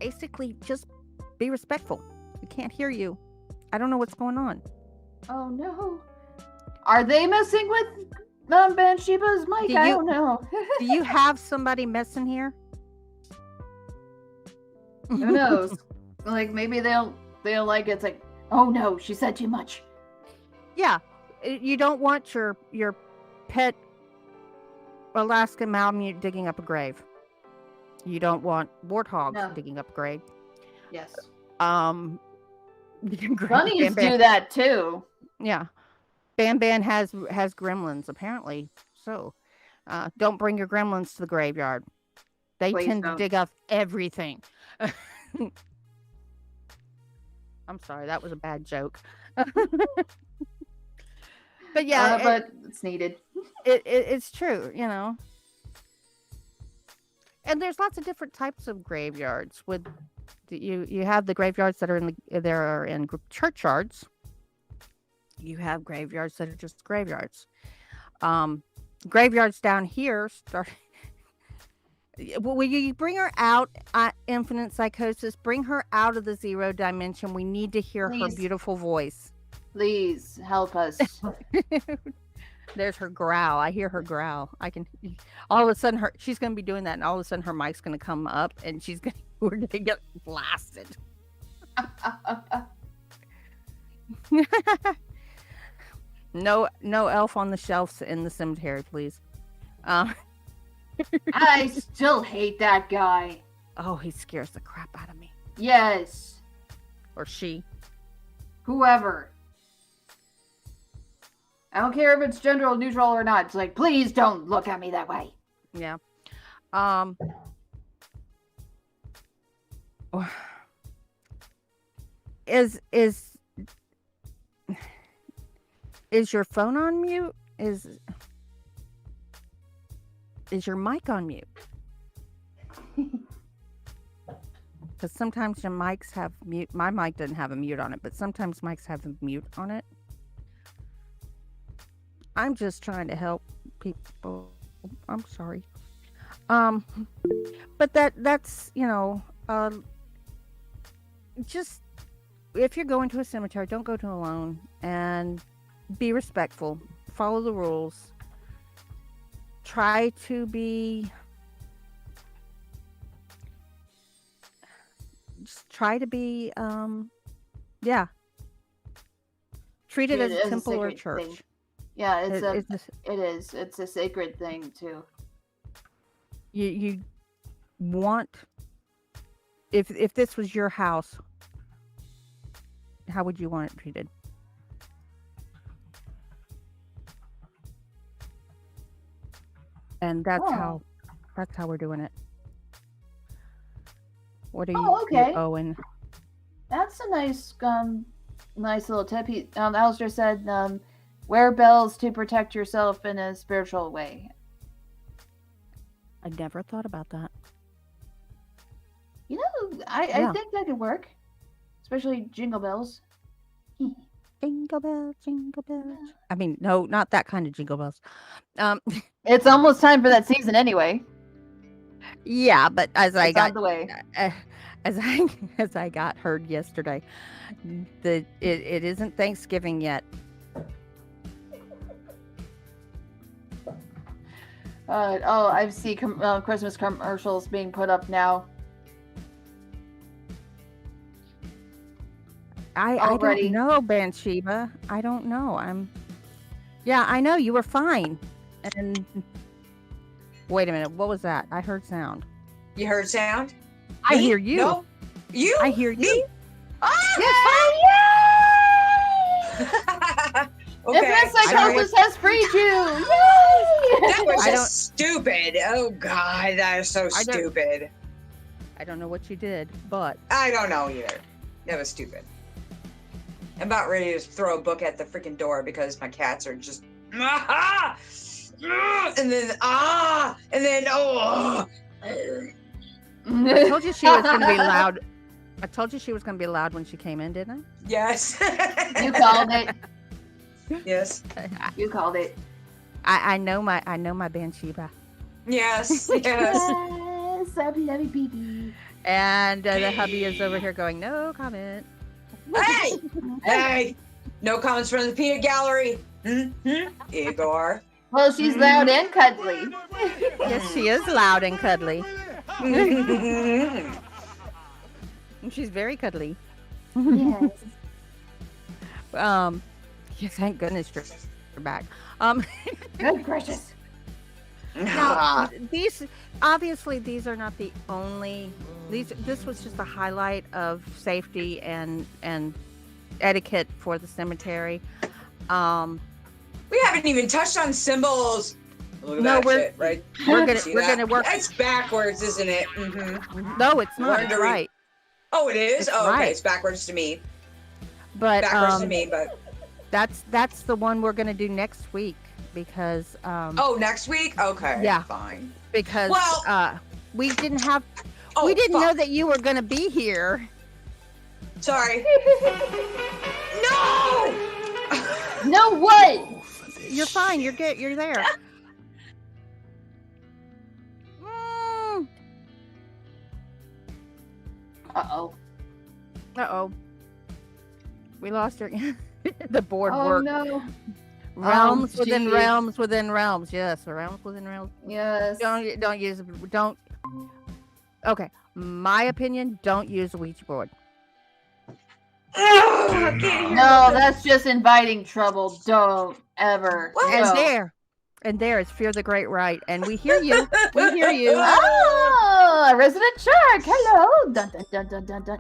basically just be respectful. We can't hear you. I don't know what's going on. Oh no. Are they messing with Bansheeba's mic? I don't know. Do you have somebody messing here? Who knows? Like maybe they'll like it. It's like, oh no, she said too much. Yeah. You don't want your pet Alaskan Malamute digging up a grave. You don't want warthogs digging up a grave. Yes. Bunnies do that too. Yeah. Ban has gremlins apparently. So, don't bring your gremlins to the graveyard. They tend to dig up everything. I'm sorry, that was a bad joke. But yeah, but it's needed. It's true, And there's lots of different types of graveyards. You have the graveyards that are in churchyards. You have graveyards that are just graveyards. Graveyards down here will you bring her out, Infinite Psychosis? Bring her out of the 0 dimension. We need to hear her Please. beautiful voice. Please help us. There's her growl. I hear her growl. I can. All of a sudden, she's going to be doing that, and all of a sudden, her mic's going to come up, and we're going to get blasted. No elf on the shelves in the cemetery, please. I still hate that guy. Oh, he scares the crap out of me. Yes. Or she. Whoever. I don't care if it's gender neutral or not. It's like, please don't look at me that way. Yeah. Is your phone on mute? Is your mic on mute? Because sometimes your mics have mute. My mic doesn't have a mute on it, but sometimes mics have a mute on it. I'm just trying to help people. I'm sorry. But that's, just if you're going to a cemetery, don't go to alone, and be respectful. Follow the rules. Try to be treat it as a temple or church. Thing. Yeah, it's a sacred thing too. You want, if this was your house, how would you want it treated? And that's how we're doing it. What are you, okay. Owen? That's a nice little tip. Alistair said, wear bells to protect yourself in a spiritual way. I never thought about that. I think that could work. Especially jingle bells. Jingle bells, jingle bells. I mean, no, not that kind of jingle bells. It's almost time for that season anyway. Yeah, but as I got heard yesterday, it isn't Thanksgiving yet. I see Christmas commercials being put up now. I don't know, Bathsheba. I don't know. I know you were fine. And wait a minute, what was that? I heard sound. You heard sound? I hear you. No? You? I hear you. Okay. Infinite Psychosis has freed you! Yay! That was just stupid. Oh God, that is so stupid. I don't know what you did, but I don't know either. That was stupid. I'm about ready to throw a book at the freaking door because my cats are just and then I told you she was going to be loud. I told you she was going to be loud when she came in, didn't I? Yes. You called it. Yes. You called it. I know my Bathsheba. Yes. Yes. Lovey baby. And the hubby is over here going, no comment. Hey! Hey! No comments from the peanut gallery. Igor. Well, she's loud and cuddly. Yes, she is loud and cuddly. She's very cuddly. Yes. Yeah, thank goodness you're back. Good gracious. Now, these are not the only. This was just a highlight of safety and etiquette for the cemetery. We haven't even touched on symbols. Look at that shit, right? We're gonna work. It's backwards, isn't it? Mm-hmm. No, it's not. It's right. Oh, it is. It's okay, right. it's backwards to me. But backwards to me, but that's the one we're gonna do next week because. Next week? Okay. Yeah. Fine. Because we didn't have. We didn't know that you were gonna be here. Sorry. No. No what? You're fine. You're good. You're there. Uh-oh. Uh-oh. We lost her. The board Oh, worked. no. Realms within geez. realms within realms. Yes, realms within realms. Yes. Don't use. Don't. Okay. My opinion, don't use a Ouija board. I can't hear No, nothing. that's just inviting trouble. Don't ever. No. And there is Fear the Great Right. And we hear you. We hear you. Oh, a resident shark. Hello. Dun, dun, dun, dun, dun, dun.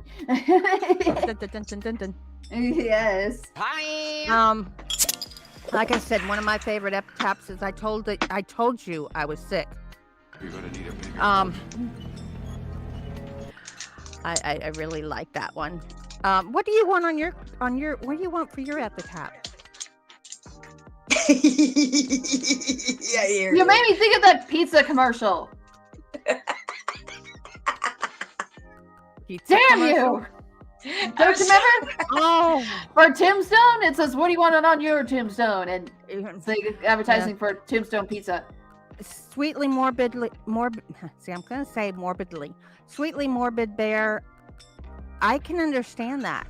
Dun, dun, dun, dun, dun, dun. Yes. Like I said, one of my favorite epitaphs is I told you I was sick. You're gonna need a bigger I really like that one. What do you want on your what do you want for your epitaph? Yeah, I hear You made me think of that pizza commercial. Pizza Damn commercial? you! Don't you remember? Oh, For tombstone, it says, "What do you want on your tombstone?" And it's like advertising for tombstone pizza. sweetly morbid. See, I'm gonna say morbidly. Sweetly morbid bear. I can understand that.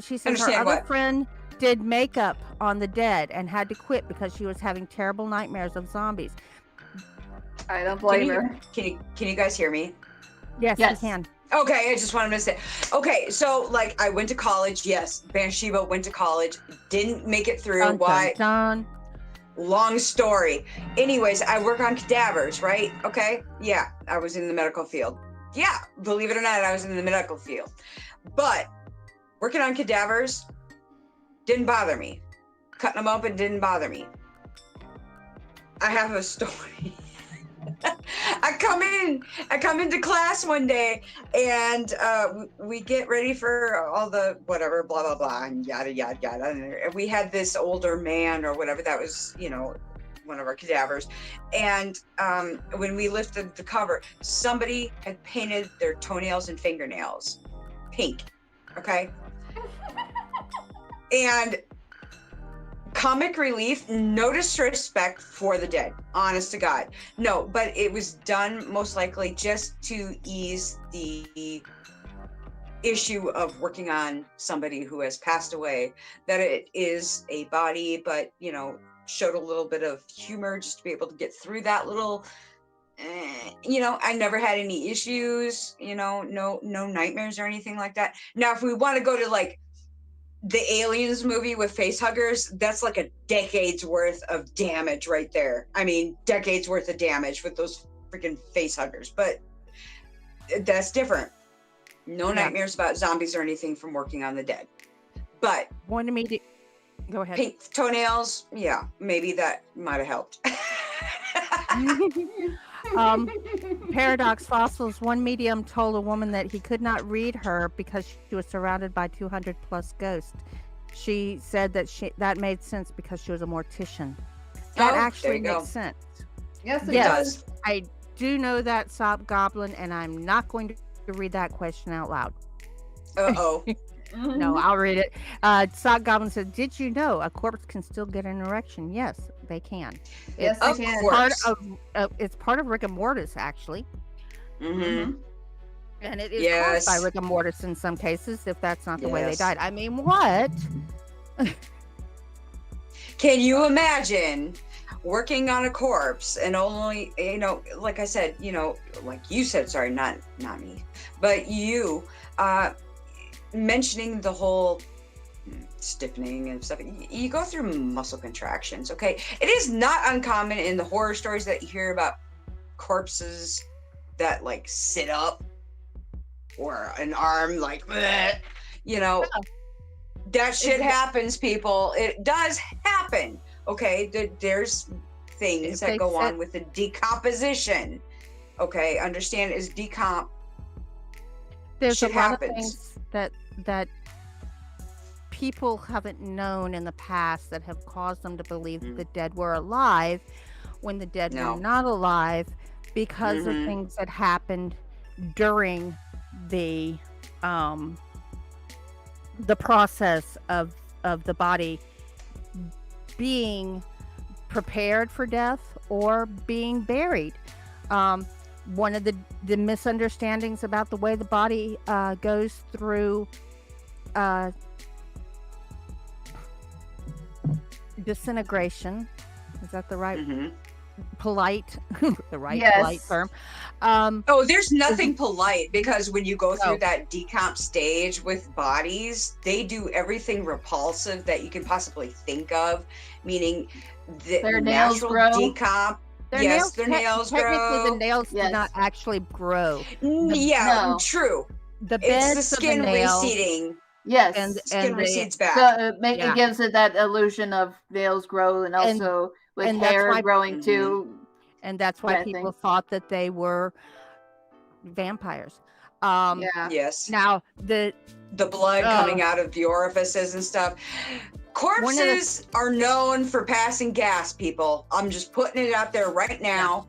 She said her Understand other what? friend did makeup on the dead and had to quit because she was having terrible nightmares of zombies. I don't blame her. Can you guys hear me? Yes, Yes. you can. Okay, I just wanted to say. Okay, so like I went to college. Yes, Bathsheba went to college. Didn't make it through. Dun, Why? dun, dun. Long story. Anyways, I work on cadavers, right? Okay. Yeah, I was in the medical field. Yeah, believe it or not, I was in the medical field. But working on cadavers didn't bother me. Cutting them open didn't bother me. I have a story. I come into class one day and we get ready for all the whatever, blah, blah, blah, and yada, yada, yada. And we had this older man or whatever that was, one of our cadavers. And when we lifted the cover, somebody had painted their toenails and fingernails pink. Okay. And comic relief, no disrespect for the dead, honest to God. No, but it was done most likely just to ease the issue of working on somebody who has passed away, that it is a body, but, showed a little bit of humor just to be able to get through that little, I never had any issues, no nightmares or anything like that. Now, if we want to go to like the Aliens movie with face huggers, that's like a decade's worth of damage right there. I mean, decades worth of damage with those freaking face huggers, but that's different. No nightmares about zombies or anything from working on the dead. But Wanted me to go ahead. pink toenails, yeah, maybe that might have helped. Paradox Fossils. One medium told a woman that he could not read her because she was surrounded by 200 plus ghosts. She said that that made sense because she was a mortician. That actually makes sense. Yes, it Yes, does. I do know that, Sob Goblin, and I'm not going to read that question out loud. Uh-oh. No, I'll read it. Sock Goblin said, "Did you know a corpse can still get an erection?" Yes, they can. Yes, Of they can. course. It's part of rigor mortis, actually, Mm-hmm. and it is Yes. caused by rigor mortis in some cases if that's not the way they Yes. died. I mean, what? Can you imagine working on a corpse and only, like I said, like you said, sorry, not me, but you, mentioning the whole stiffening and stuff, you go through muscle contractions, okay? It is not uncommon in the horror stories that you hear about corpses that like sit up or an arm like, bleh, that shit happens, people. It does happen, okay? There's things that go on with the decomposition, okay? Understand is decomp. There's Shit a lot happens. of things that people haven't known in the past that have caused them to believe the dead were alive when the dead were not alive because of things that happened during the process of the body being prepared for death or being buried. one of the misunderstandings about the way the body goes through disintegration. Is that the right polite the right polite term? Oh, there's nothing polite, because when you go through that decomp stage with bodies, they do everything repulsive that you can possibly think of, meaning the Their nails natural grow. decomp. Their nails grow. Technically, the nails do not actually grow. True. The it's the beds of skin the nail, receding. Yes, and skin recedes back. So it gives it that illusion of nails grow, and also with hair growing too. And that's why people thought that they were vampires. Yes. Now the blood coming out of the orifices and stuff. Corpses are known for passing gas, people. I'm just putting it out there right now,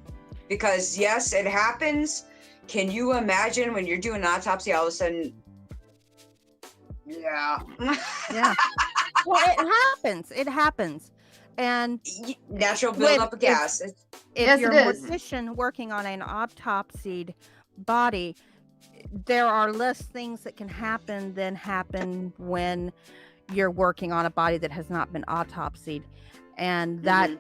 because yes, it happens. Can you imagine when you're doing an autopsy, all of a sudden? Yeah. Well, it happens. And natural buildup of gas. If you're a mortician working on an autopsied body, there are less things that can happen than happen when you're working on a body that has not been autopsied. And that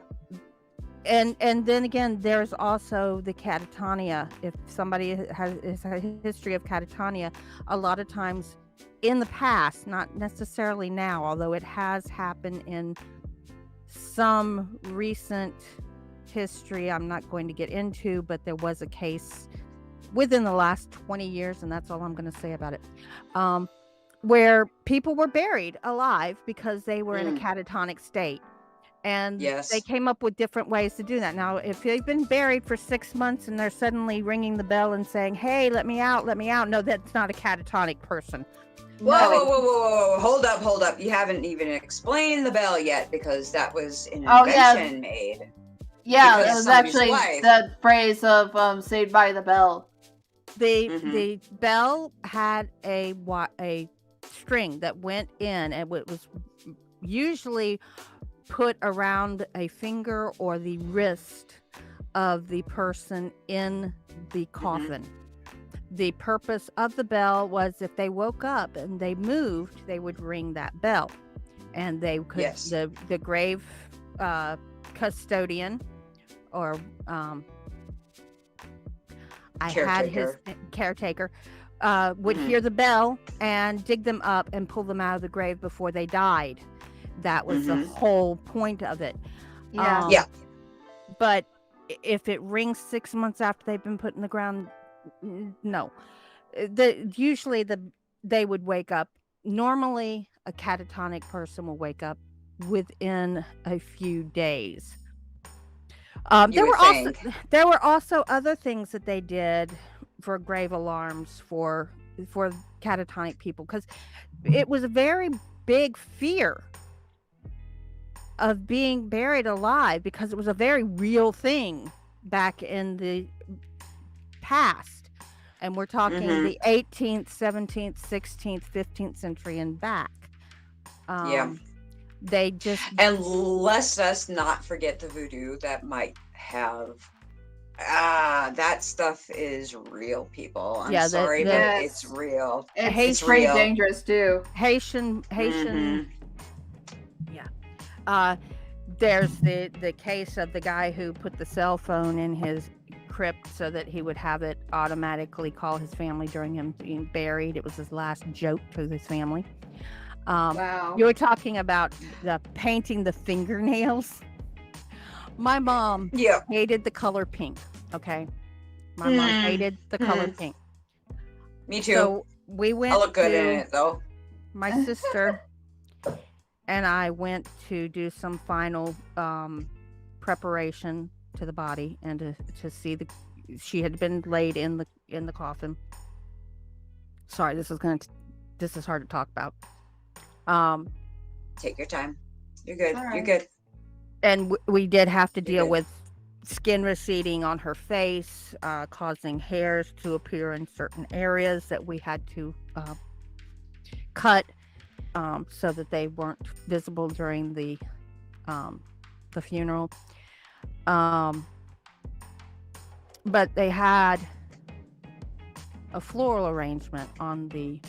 and then again, there's also the catatonia. If somebody has a history of catatonia, a lot of times in the past, not necessarily now, although it has happened in some recent history I'm not going to get into, but there was a case within the last 20 years, and that's all I'm going to say about it, where people were buried alive because they were in a catatonic state. And they came up with different ways to do that. Now, if they've been buried for 6 months and they're suddenly ringing the bell and saying, hey, let me out, no, that's not a catatonic person. Whoa. Hold up. You haven't even explained the bell yet, because that was an invention made. Yeah, it was actually the phrase of Saved by the Bell. The bell had a string that went in, and it was usually put around a finger or the wrist of the person in the coffin. The purpose of the bell was if they woke up and they moved, they would ring that bell, and they could the grave custodian or caretaker would hear the bell and dig them up and pull them out of the grave before they died. That was the whole point of it. But if it rings 6 months after they've been put in the ground, no. Usually they would wake up. Normally, a catatonic person will wake up within a few days. There were also other things that they did for grave alarms for catatonic people, because it was a very big fear of being buried alive, because it was a very real thing back in the past, and we're talking the 18th, 17th, 16th, 15th century and back. They just, and let's not forget the voodoo that might have that stuff is real, people. I'm sorry, but it's real. It's pretty dangerous too. Haitian there's the case of the guy who put the cell phone in his crypt so that he would have it automatically call his family during him being buried. It was his last joke to his family. Wow. You were talking about the painting the fingernails. My mom hated the color pink. Okay, my mom hated the color pink. Me too. So we went. I look good in it though. My sister and I went to do some final preparation to the body and to see she had been laid in the coffin. Sorry, this is hard to talk about. Take your time. You're good. Right. You're good. And we did have to deal with skin receding on her face, causing hairs to appear in certain areas that we had to cut so that they weren't visible during the but they had a floral arrangement on the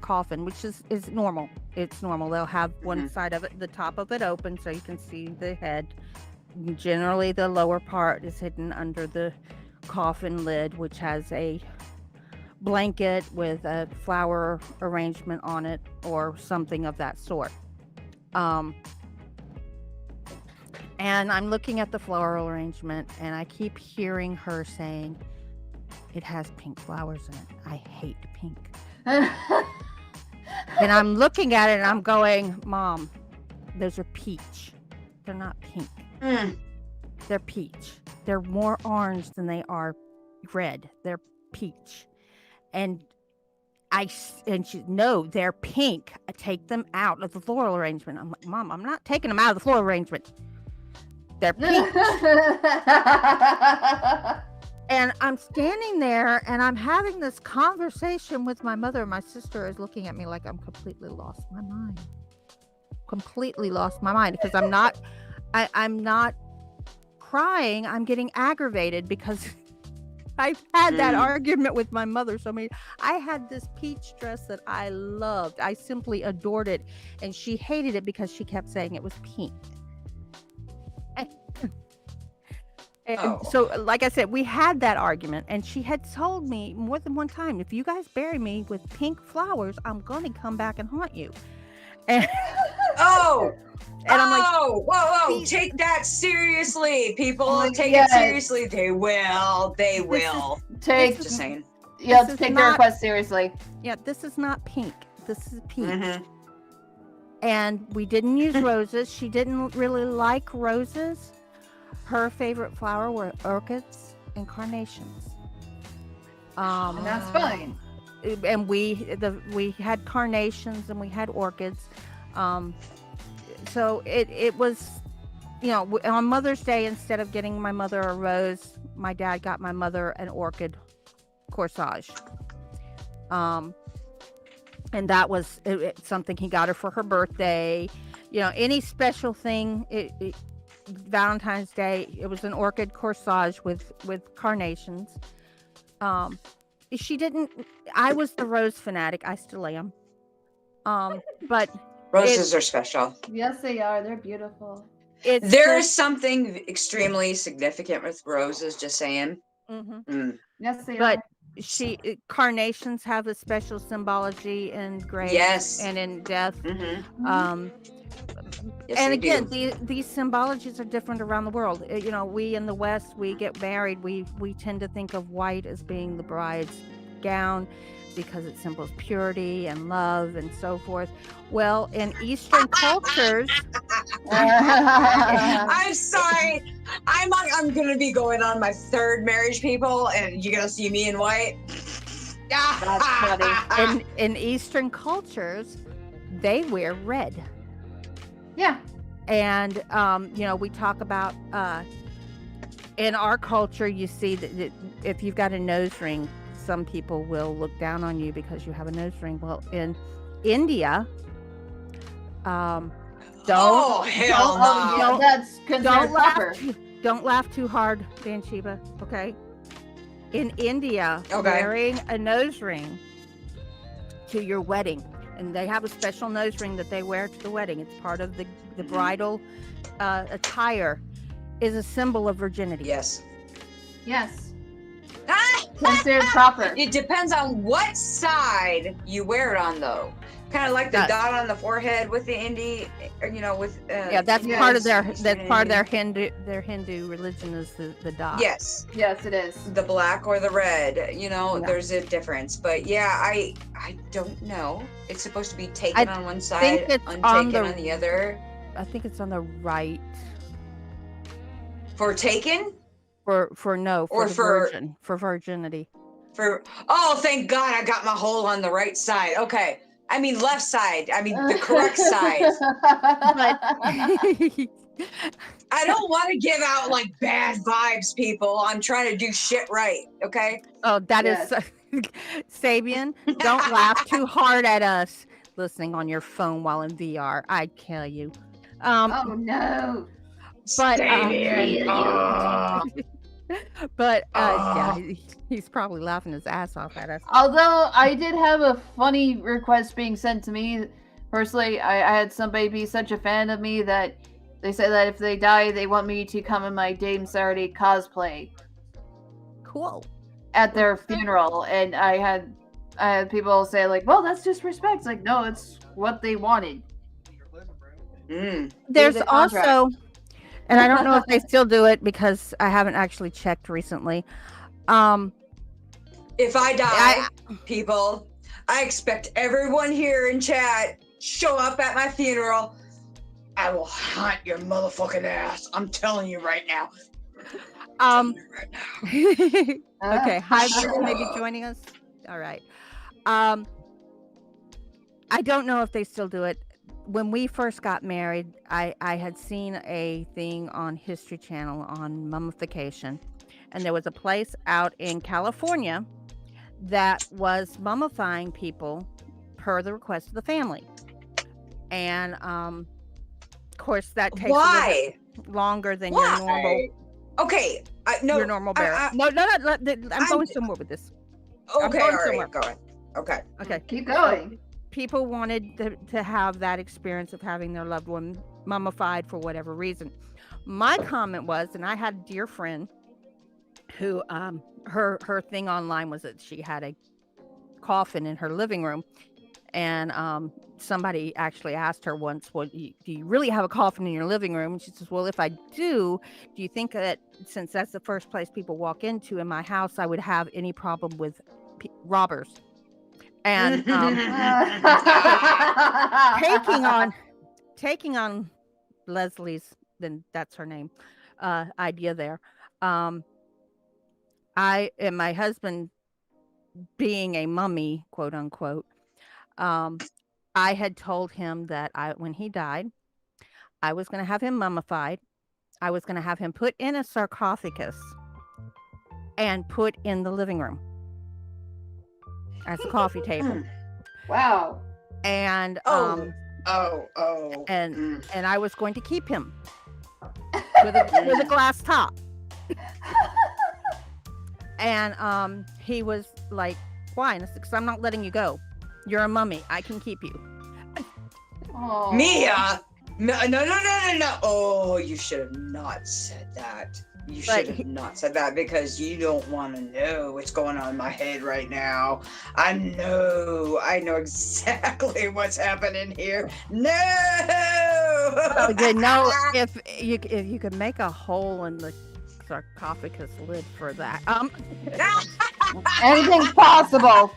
coffin, which is normal. It's normal. They'll have one side of it, the top of it open, so you can see the head. Generally, the lower part is hidden under the coffin lid, which has a blanket with a flower arrangement on it or something of that sort. And I'm looking at the floral arrangement, and I keep hearing her saying, "It has pink flowers in it. I hate pink." And I'm looking at it and I'm going, "Mom, those are peach. They're not pink. They're peach. They're more orange than they are red. They're peach." And she, "No, they're pink. I take them out of the floral arrangement." I'm like, "Mom, I'm not taking them out of the floral arrangement. They're pink." And I'm standing there and I'm having this conversation with my mother. My sister is looking at me like I'm completely lost my mind. Completely lost my mind, because I'm not crying. I'm getting aggravated because I've had that argument with my mother so many. I had this peach dress that I loved. I simply adored it. And she hated it because she kept saying it was pink. And so, like I said, we had that argument, and she had told me more than one time, "If you guys bury me with pink flowers, I'm going to come back and haunt you." And I'm like, whoa, take that seriously, people. Take it seriously. They will. Just saying. Yeah, take their request seriously. Yeah, this is not pink. This is peach. And we didn't use roses. She didn't really like roses. Her favorite flower were orchids and carnations. And that's fine. And we had carnations and we had orchids. So it was, on Mother's Day, instead of getting my mother a rose, my dad got my mother an orchid corsage. And that was something he got her for her birthday. Any special thing, Valentine's Day, it was an orchid corsage with carnations. She didn't. I was the rose fanatic. I still am. But roses are special. Yes, they are. They're beautiful. There is something extremely significant with roses. Just saying. Yes, they are. But carnations have a special symbology in grace and in death. Yes, and again, these symbologies are different around the world. We in the West, we get married, we tend to think of white as being the bride's gown because it symbols purity and love and so forth. Well, in Eastern cultures, I'm sorry, I'm gonna be going on my third marriage, people, and you're gonna see me in white. That's funny. In Eastern cultures, they wear red. Yeah. And, we talk about, in our culture, you see that if you've got a nose ring, some people will look down on you because you have a nose ring. Well, in India, that's considered proper. Don't laugh too hard, Banshiba, okay? In India, wearing a nose ring to your wedding, and they have a special nose ring that they wear to the wedding. It's part of the bridal attire, is a symbol of virginity. Yes. Considered proper. It depends on what side you wear it on, though. Kind of like the dot on the forehead with the Hindi, that's part of their Hindu religion is the dot. Yes, it is the black or the red. There's a difference, but I don't know. It's supposed to be taken on one side, untaken on the other. I think it's on the right. For taken? For virginity. Thank God I got my hole on the right side. Okay. I mean left side. I mean the correct side. But I don't want to give out like bad vibes, people. I'm trying to do shit right, okay? Oh, that is Sabian, don't laugh too hard at us listening on your phone while in VR. I tell you. Oh no. But But yeah, he's probably laughing his ass off at us. Although I did have a funny request being sent to me. Personally, I had somebody be such a fan of me that they said that if they die, they want me to come in my Dame Saturday cosplay Cool. at their funeral. And I had people say like, "Well, that's just respect." It's like, no, it's what they wanted. There's the contract. also, and I don't know if they still do it because I haven't actually checked recently. If I die, people, I expect everyone here in chat show up at my funeral. I will hunt your motherfucking ass. I'm telling you right now. Okay, Hive may be joining us. All right. I don't know if they still do it. When we first got married, I had seen a thing on History Channel on mummification, and there was a place out in California that was mummifying people per the request of the family. And of course that takes a little bit longer than your normal. Okay, your normal burial. No, I'm going somewhere with this. Okay, all right, go ahead. Okay, keep going. People wanted to have that experience of having their loved one mummified for whatever reason. My comment was, and I had a dear friend who her thing online was that she had a coffin in her living room, and somebody actually asked her once, well, do you really have a coffin in your living room? And she says, well, if I do you think that since that's the first place people walk into in my house, I would have any problem with robbers? And taking on Leslie's, then that's her name, idea there. I and my husband being a mummy, quote unquote, I had told him that when he died, I was going to have him mummified. I was going to have him put in a sarcophagus and put in the living room as a coffee table. Wow. And and I was going to keep him with a glass top. And he was like, why? And I said, because I'm not letting you go. You're a mummy. I can keep you. Aww. Mia! No. Oh, you should have not said that. You should have not said that because you don't want to know what's going on in my head right now. I know exactly what's happening here. No! Oh, you know, if you could make a hole in the sarcophagus lid for that. Anything's possible.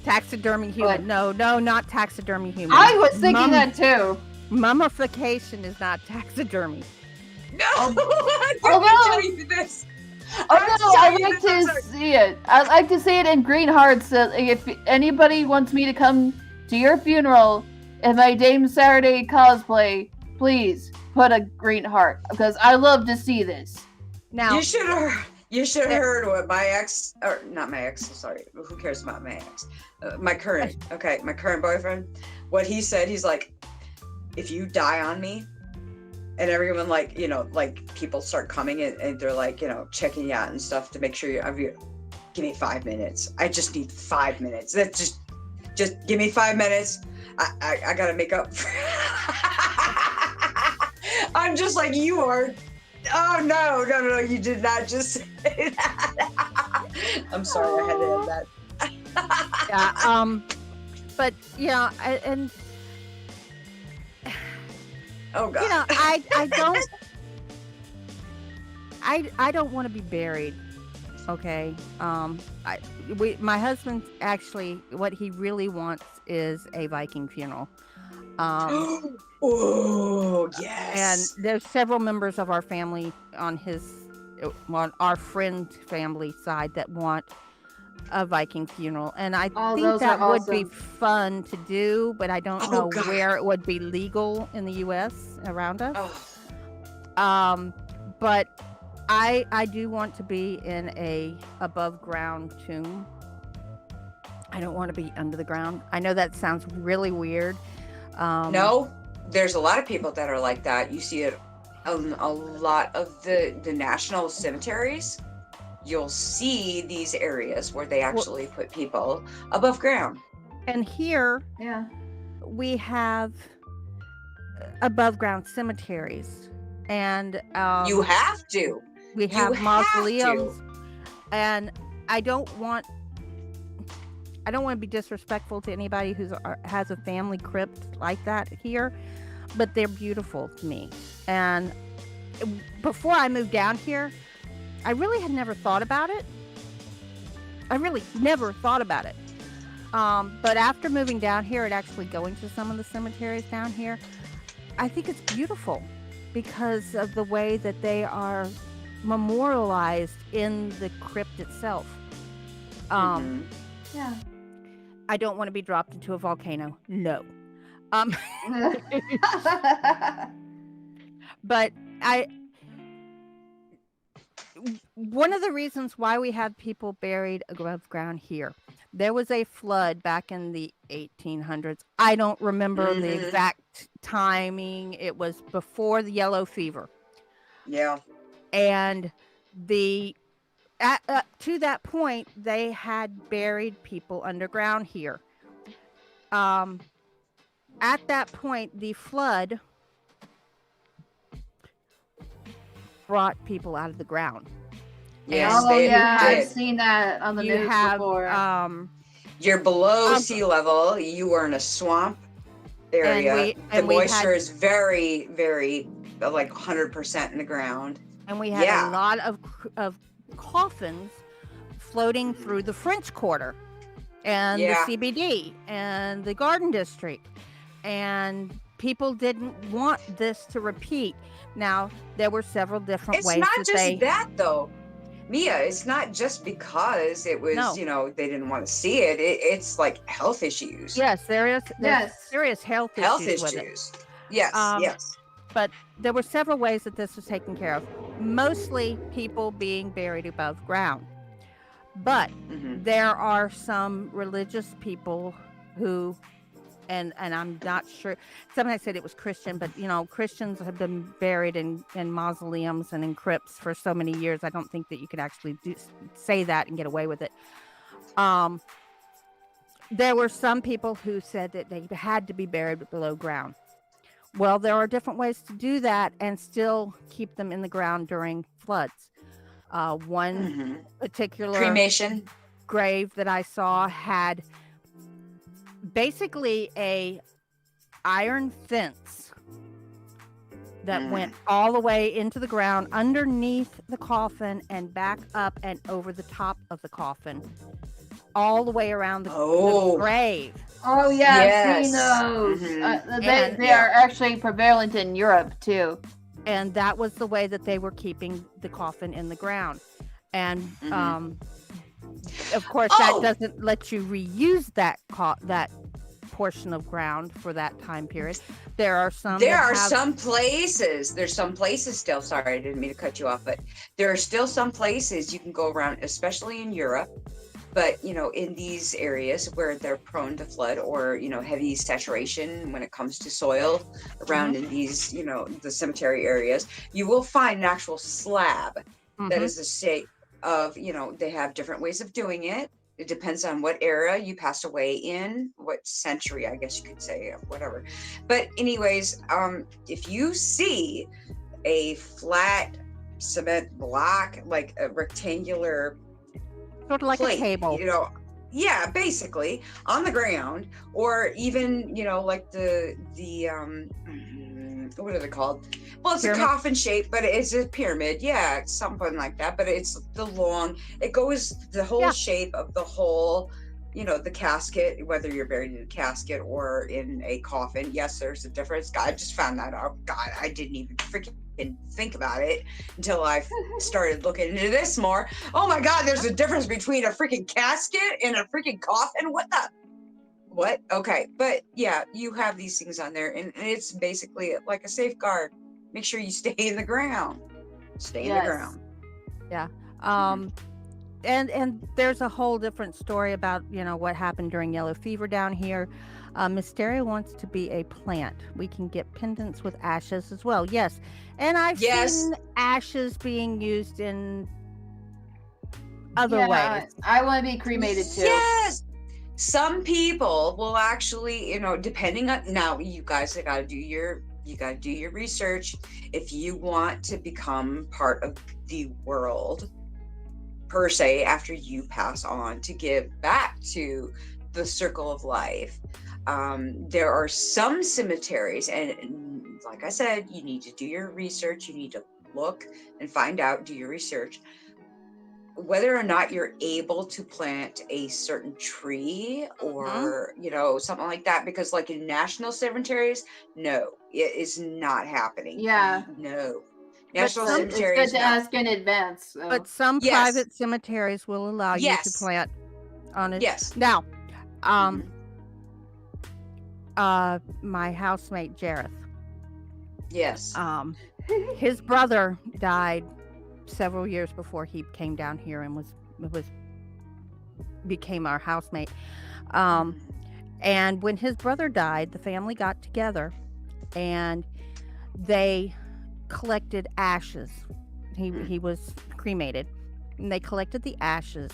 Taxidermy human. No, not taxidermy human. I was thinking that too. Mummification is not taxidermy. No! Let me tell you this. I'd like to see it. I'd like to see it in green hearts. If anybody wants me to come to your funeral in my Dame Saturday cosplay, please put a green heart because I love to see this. Now you should have heard what my ex, or not my ex. Sorry, who cares about my ex? My current boyfriend. What he said, he's like, if you die on me. And everyone, like, people start coming and they're like, checking you out and stuff to make sure give me 5 minutes. I just need 5 minutes. That's just give me 5 minutes. I gotta make up. I'm just like, you are. Oh, no, you did not just say that. I'm sorry, I had to end that. Yeah, but, and... Oh God! I don't want to be buried. Okay. My husband actually, what he really wants is a Viking funeral. Oh yes. And there's several members of our family on our friend family side that want a Viking funeral, and I think that would be fun to do, but I don't know where it would be legal in the U.S. around us. But I do want to be in a above ground tomb. I don't want to be under the ground. I know that sounds really weird. No, there's a lot of people that are like that. You see it a lot of the national cemeteries. you'll see these areas where they actually put people above ground. And here Yeah. we have above ground cemeteries, and You have to. we have have mausoleums. to. And I don't want to be disrespectful to anybody who has a family crypt like that here, but they're beautiful to me. And before I moved down here, I really had never thought about it. But after moving down here and actually going to some of the cemeteries down here, I think it's beautiful because of the way that they are memorialized in the crypt itself. Yeah. I don't want to be dropped into a volcano. No. But one of the reasons why we have people buried above ground here, there was a flood back in the 1800s. I don't remember the exact timing. It was before the yellow fever. Yeah. And to that point, they had buried people underground here. At that point, the flood brought people out of the ground. Yes, Oh they yeah, did. I've seen that on the You news have before. You're below sea level. You are in a swamp area. The moisture is very, very, like 100% in the ground. And we had a lot of coffins floating through the French Quarter and the CBD and the Garden District. And people didn't want this to repeat. Now, there were several different ways. It's not just that, though. Mia, it's not just because it was, you know, they didn't want to see it. It's like health issues. Yes, there's serious health issues with it. Yes, yes. But there were several ways that this was taken care of. Mostly people being buried above ground. But there are some religious people who, and I'm not sure, somebody said it was Christian, but you know, Christians have been buried in mausoleums and in crypts for so many years. I don't think that you could actually say that and get away with it. There were some people who said that they had to be buried below ground. Well, there are different ways to do that and still keep them in the ground during floods. One particular cremation grave that I saw had basically a iron fence that went all the way into the ground underneath the coffin and back up and over the top of the coffin, all the way around the grave. Oh yeah, I've seen those. They are actually prevalent in Europe too. And that was the way that they were keeping the coffin in the ground. And of course, that doesn't let you reuse that portion of ground for that time period. There are some places. There's some places still. Sorry, I didn't mean to cut you off, but there are still some places you can go around, especially in Europe. But, you know, in these areas where they're prone to flood or, you know, heavy saturation when it comes to soil around in these, you know, the cemetery areas, you will find an actual slab that is the shape of, you know, they have different ways of doing it. It depends on what era you passed away in, what century, I guess you could say, whatever. But anyways, if you see a flat cement block, like a rectangular sort of like plate, a table, you know, basically on the ground, or even, you know, like the what are they called? Well, it's pyramid? A coffin shape, but it's a pyramid. Yeah, it's something like that. But it's it goes the whole shape of the whole, you know, the casket, whether you're buried in a casket or in a coffin. Yes, there's a difference. God, I just found that out. God, I didn't even freaking think about it until I started looking into this more. Oh my God, there's a difference between a freaking casket and a freaking coffin. What? Okay. But yeah, you have these things on there, and it's basically like a safeguard. Make sure you stay in the ground. Stay in the ground. Yeah. And there's a whole different story about, you know, what happened during yellow fever down here. Mysteria wants to be a plant. We can get pendants with ashes as well. Yes. And I've seen ashes being used in other Yeah, ways. I want to be cremated too. Yes. Some people will actually, depending on, now you guys have got to do your research. If you want to become part of the world per se after you pass on to give back to the circle of life, there are some cemeteries, and like I said, you need to do your research. You need to look and find out, do your research, whether or not you're able to plant a certain tree or something like that, because like in national cemeteries, no, it is not happening. Yeah. No. But National some- It's cemeteries, good to no. ask in advance. So. But some Yes. private cemeteries will allow you to Yes. plant on it. Yes. Now, my housemate Jareth, Yes. his brother died several years before he came down here and became our housemate. And when his brother died, the family got together and they collected ashes. He was cremated, and they collected the ashes,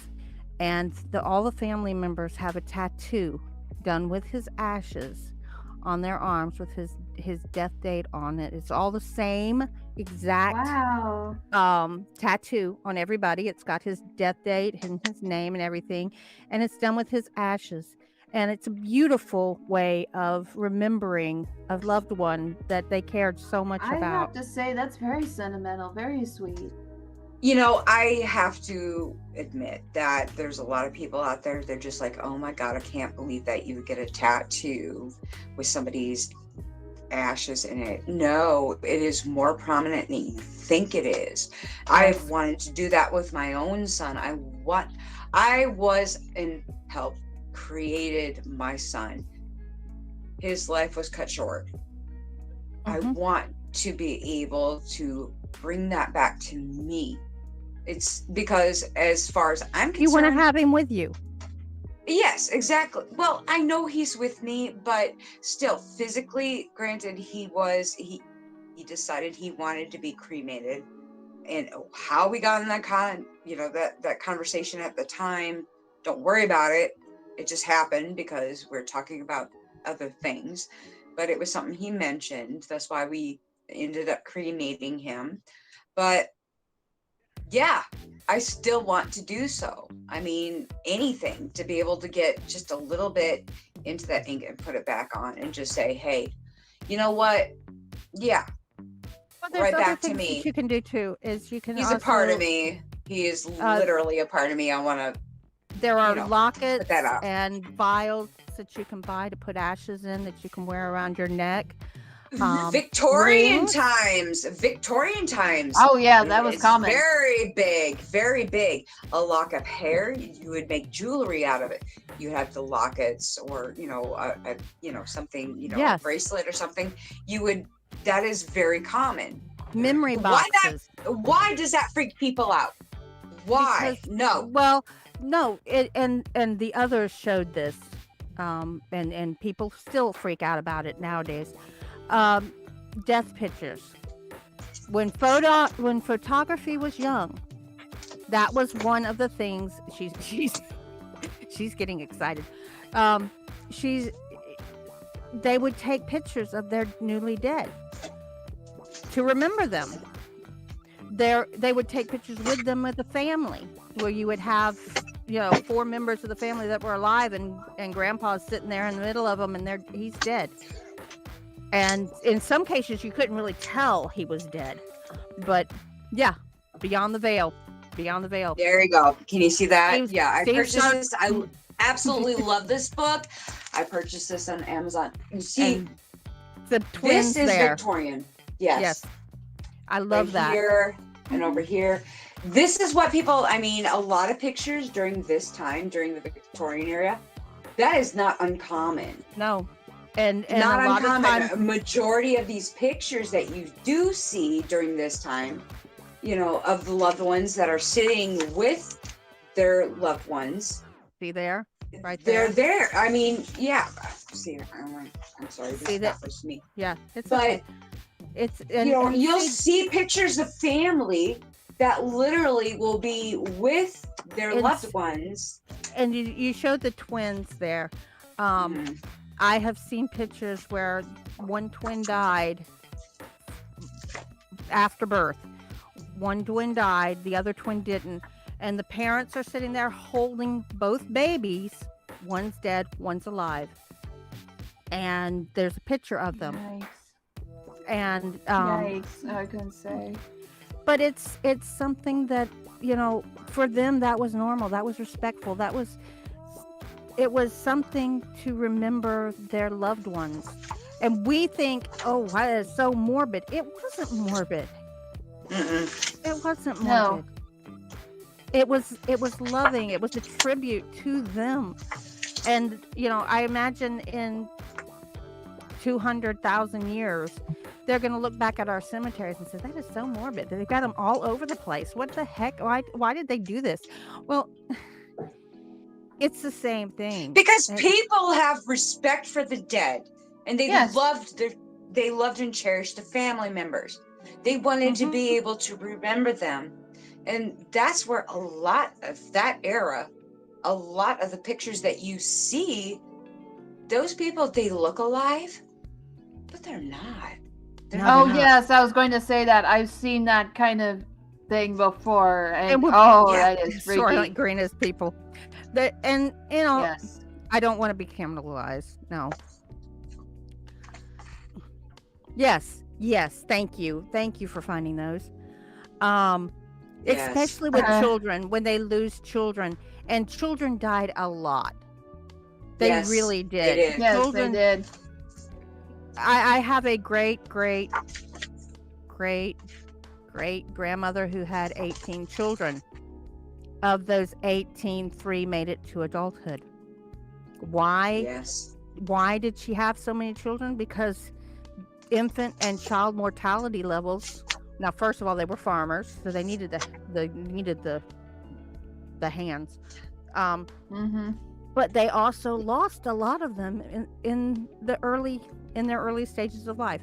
and all the family members have a tattoo done with his ashes on their arms with his death date on it. It's all the same exact tattoo on everybody. It's got his death date and his name and everything, and it's done with his ashes. And it's a beautiful way of remembering a loved one that they cared so much I about. have to say that's very sentimental, very sweet. I have to admit that there's a lot of people out there, they're just like, oh my God, I can't believe that you would get a tattoo with somebody's ashes in it. No, it is more prominent than you think it is. I've wanted to do that with my own son. Created my son. His life was cut short. I want to be able to bring that back to me. It's because as far as I'm concerned, You want to have him with you. yes, exactly. Well, I know he's with me, but still physically, granted, he decided he wanted to be cremated, and how we got in that that conversation at the time, don't worry about it. It just happened because we're talking about other things, but it was something he mentioned. That's why we ended up cremating him. But yeah, I still want to do so. I mean, anything to be able to get just a little bit into that ink and put it back on and just say, hey, you know what? Yeah. Well, there's Right other back to things me. that you can do too. Is you can He's also, a part of me. He is literally a part of me. I want to. There are lockets that up. and vials that you can buy to put ashes in that you can wear around your neck. Victorian rings. times. Oh yeah, that was It's common. very big, very big. A lock of hair, you would make jewelry out of it. You have the lockets, or something, Yes. a bracelet or something. That is very common. Memory Why boxes. Why does that freak people out? Why? Because- No. Well, no, and the others showed this, and people still freak out about it nowadays. Death pictures. When photography was young, that was one of the things. She's getting excited. They would take pictures of their newly dead to remember them. They would take pictures with them with the family, where you would have 4 members of the family that were alive, and grandpa's sitting there in the middle of them, and he's dead. And in some cases you couldn't really tell he was dead, but yeah, beyond the veil. There you go. Can you see that? Steve's- Yeah, I Steve's purchased not- this. I absolutely love this book. I purchased this on Amazon. You see, And the twins this is there. Victorian. Yes. I love Right that. here and over here. This is what a lot of pictures during this time, during the Victorian era, that is not uncommon. No, and Not a lot uncommon. of A times, majority of these pictures that you do see during this time, of the loved ones that are sitting with their loved ones. see there, right They're there. there. I mean, yeah. See, I'm sorry. See That that? was me. Yeah, it's But okay. It's and you'll see- see pictures of family that literally will be with their loved ones. And you showed the twins there. I have seen pictures where one twin died after birth. One twin died, the other twin didn't. And the parents are sitting there holding both babies. One's dead, one's alive. And there's a picture of them. Nice. And Yikes, I couldn't say. but it's something that, you know, for them that was normal, that was respectful, it was something to remember their loved ones. And we think, oh, wow, that's so morbid. It wasn't morbid. It wasn't morbid. It was loving. It was a tribute to them. And, you know, I imagine in 200,000 years, they're going to look back at our cemeteries and say, that is so morbid. They've got them all over the place. What the heck? Why did they do this? Well, it's the same thing. Because people have respect for the dead, and they loved and cherished the family members. They wanted to be able to remember them. And that's where a lot of that era, a lot of the pictures that you see, those people, they look alive, but they're not. Yes, I was going to say that. I've seen that kind of thing before. And that is freaky. Sort of like green as people. And, you know, I don't want to be cannibalized. No. Yes. Thank you. Thank you for finding those. Especially with children, when they lose children. And children died a lot. They really did. They did. Yes, children, they did. I have a great grandmother who had 18 children. Of those 18, 3 made it to adulthood. Why? Yes. Why did she have so many children? Because infant and child mortality levels. Now, first of all, they were farmers, so they needed the hands. But they also lost a lot of them in their early stages of life.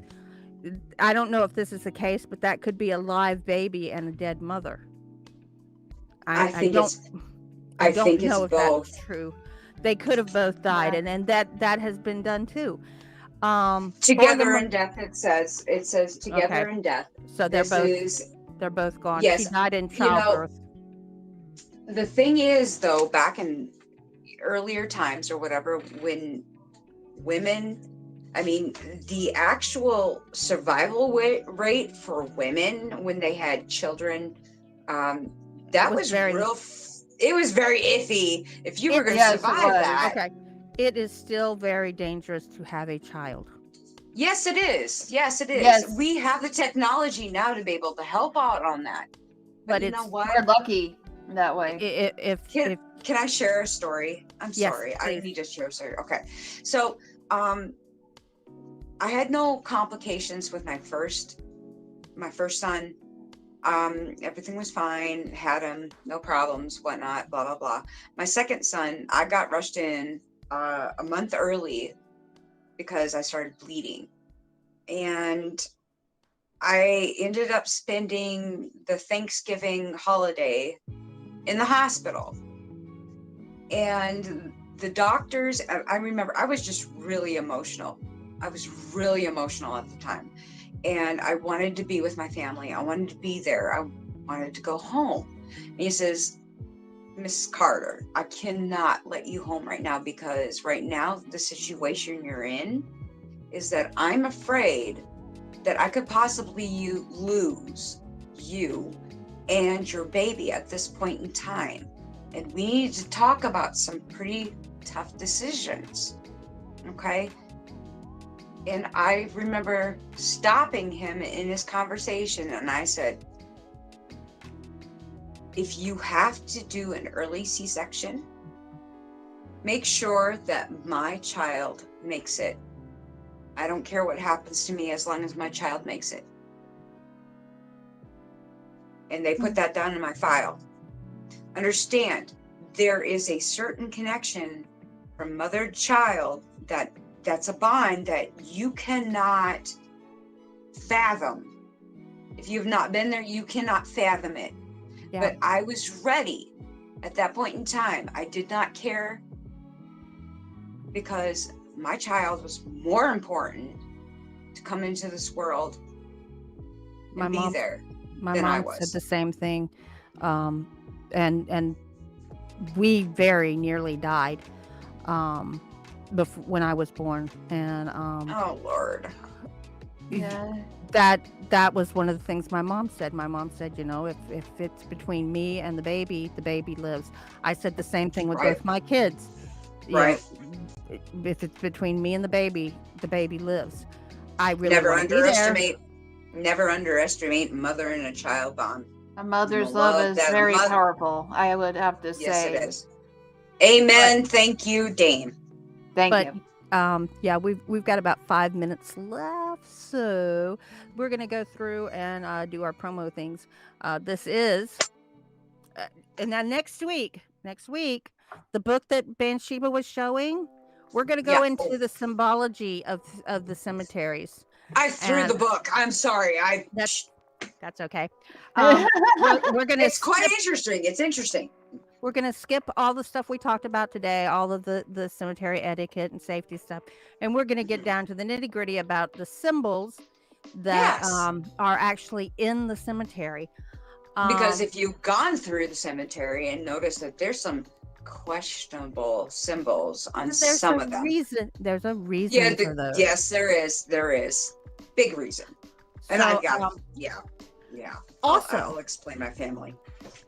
I don't know if this is the case, but that could be a live baby and a dead mother. I don't know if that's true. They could have both died, and that has been done too. Together in death, it says together in death. So they're both gone. Yes, she died in childbirth. You know, the thing is, though, back in earlier times or whatever, when women, I mean, the actual survival rate for women when they had children, that was very real. It was very iffy if you were going to survive that. Okay. It is still very dangerous to have a child. Yes, it is. Yes, it is. Yes. We have the technology now to be able to help out on that. But you know what? We're lucky that way. Can I share a story? I'm sorry. Please. I need to share a story. Okay. So, I had no complications with my first son. Everything was fine, had him, no problems, whatnot, blah, blah, blah. My second son, I got rushed in a month early because I started bleeding. And I ended up spending the Thanksgiving holiday in the hospital. And the doctors, I remember, I was just really emotional. I was really emotional at the time. And I wanted to be with my family. I wanted to be there. I wanted to go home. And he says, Mrs. Carter, I cannot let you home right now, because right now the situation you're in is that I'm afraid that I could possibly lose you and your baby at this point in time. And we need to talk about some pretty tough decisions. Okay? And I remember stopping him in his conversation, and I said, if you have to do an early C-section, make sure that my child makes it. I don't care what happens to me as long as my child makes it. And they put that down in my file. Understand, there is a certain connection from mother to child that's a bond that you cannot fathom. If you've not been there, you cannot fathom it. Yeah. But I was ready at that point in time. I did not care because my child was more important to come into this world My and be mom, there my than I mom said was. the same thing, and we very nearly died when I was born, and Oh Lord. Yeah. that was one of the things my mom said. My mom said, you know, if it's between me and the baby lives. I said the same thing with Right. both my kids. You Right. know, if it's between me and the baby lives. I really Never want to be there. Never underestimate mother and a child bond. A mother's The love love is that very mother- powerful, I would have to Yes, say. it is. Amen. Thank you, Dame. Thank But you. yeah, we've got about 5 minutes left, so we're gonna go through and do our promo things. This is, and then next week, the book that Bathsheba was showing, we're gonna go Yeah. into the symbology of the cemeteries. I threw the And- book. I'm sorry. That's okay. We're gonna It's quite skip, interesting. It's interesting. we're gonna skip all the stuff we talked about today, all of the cemetery etiquette and safety stuff, and we're gonna get down to the nitty gritty about the symbols that Yes. are actually in the cemetery. Because if you've gone through the cemetery and noticed that there's some questionable symbols on there's some a of them. there's a reason for those. Yes, there is. There is. Big reason. And So, I've got, yeah. Awesome. I'll explain my family.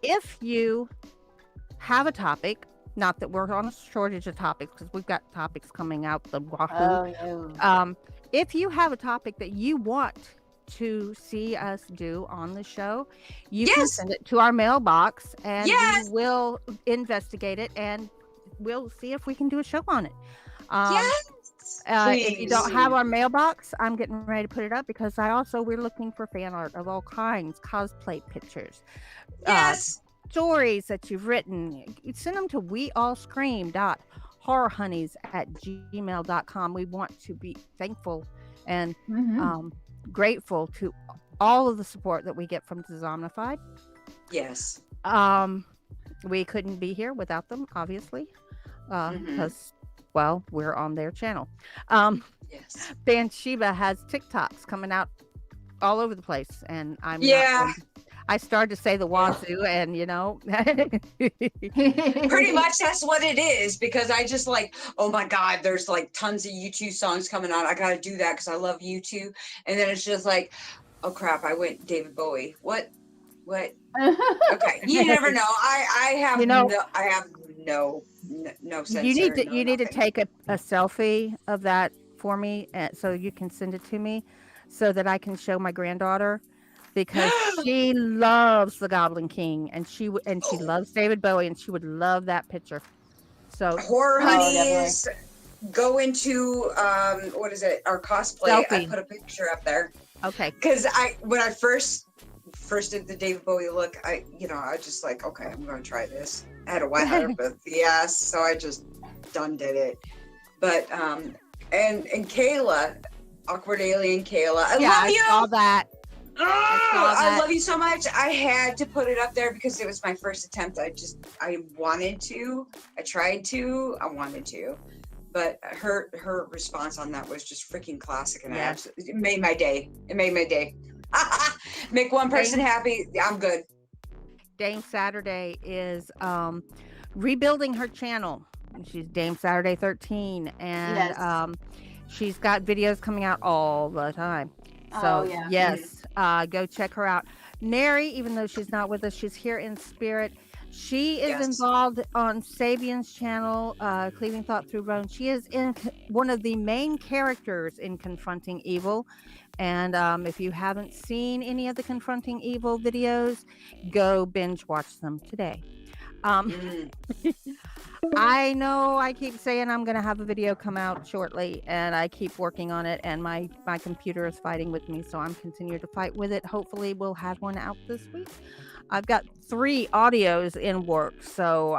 If you have a topic, not that we're on a shortage of topics because we've got topics coming out the wahoo. Oh, no. If you have a topic that you want to see us do on the show, you can Yes. send it to our mailbox and Yes. we will investigate it and we'll see if we can do a show on it. Yes. If you don't Please. have our mailbox, I'm getting ready to put it up because we're looking for fan art of all kinds, cosplay pictures, Yes. stories that you've written. Send them to weallscream.horrorhoneyz@gmail.com. We want to be thankful and Mhm. grateful to all of the support that we get from Dezombified. Yes. We couldn't be here without them, obviously, Mhm. because well, we're on their channel. Yes. Bathsheba has TikToks coming out all over the place, and I'm Yeah. I started to say the wazoo, and you know, Pretty much that's what it is, because I just like, oh my God, there's like tons of U2 songs coming out. I gotta do that because I love U2. And then it's just like, oh crap, I went David Bowie. What? Okay. You never know. I have You know- no sense. you need to take a selfie of that for me, so you can send it to me, so that I can show my granddaughter, because she loves the Goblin King, and she loves David Bowie, and she would love that picture. So Horror Oh, Honeyz, go into what is it? Our cosplay. I Selfie. put a picture up there okay, because when I first did the David Bowie look, I was just like, okay, I'm gonna try this. I had a wet hair, but yes, so I just done did it. But and Kayla, Awkward Alien Kayla, I love you. I saw that. Oh, saw I that. love you so much. I had to put it up there because it was my first attempt. I wanted to. I tried to. I wanted to. But her response on that was just freaking classic, and Yes. it made my day. It made my day. Make one person happy. I'm good. Dame Saturday is rebuilding her channel. She's Dame Saturday 13, and Yes. she's got videos coming out all the time. Oh, So yeah. yes, go check her out. Mary, even though she's not with us, she's here in spirit. She is Yes. involved on Sabian's channel, Cleaving Thought Through Bone. She is in one of the main characters in Confronting Evil. And if you haven't seen any of the Confronting Evil videos, go binge watch them today. I know I keep saying I'm going to have a video come out shortly, and I keep working on it, and my computer is fighting with me, so I'm continuing to fight with it. Hopefully we'll have one out this week. I've got 3 audios in work, so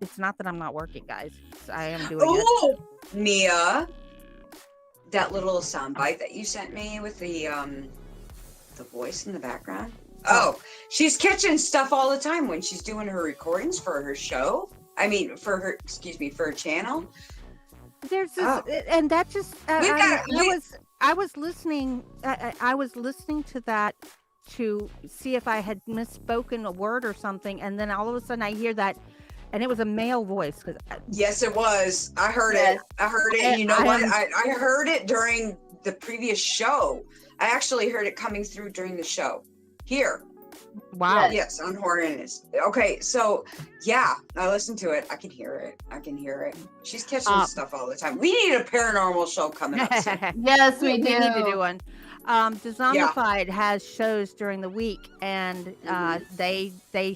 it's not that I'm not working, guys. I am doing it. Oh, Mia, that little soundbite that you sent me with the voice in the background. Oh, she's catching stuff all the time when she's doing her recordings for her show. I mean, for her channel. There's this, and that just I was listening. I was listening to that to see if I had misspoken a word or something, and then all of a sudden I hear that, and it was a male voice. Yes, it was. I heard it. I heard it. And you know what? I heard it during the previous show. I actually heard it coming through during the show here. Wow. Yes, on Horror Honeyz. Okay, so yeah, I listened to it. I can hear it. She's catching stuff all the time. We need a paranormal show coming up soon. Yes, we do. We need to do one. Dezombified has shows during the week, and they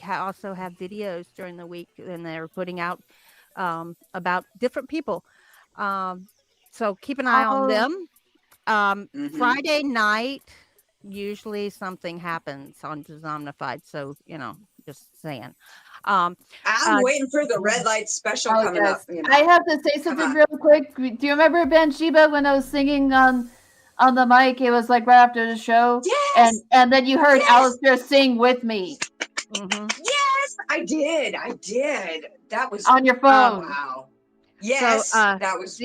also have videos during the week, and they're putting out about different people. So keep an eye on them. Friday night, usually something happens on Dezombified, so just saying. I'm waiting for the red light special coming up. I have to say something real quick. Do you remember Banshiba when I was singing on the mic? It was like right after the show. Yes. And then you heard Alistair sing with me. Yes, I did. That was on your phone. Wow. Yes, so, that was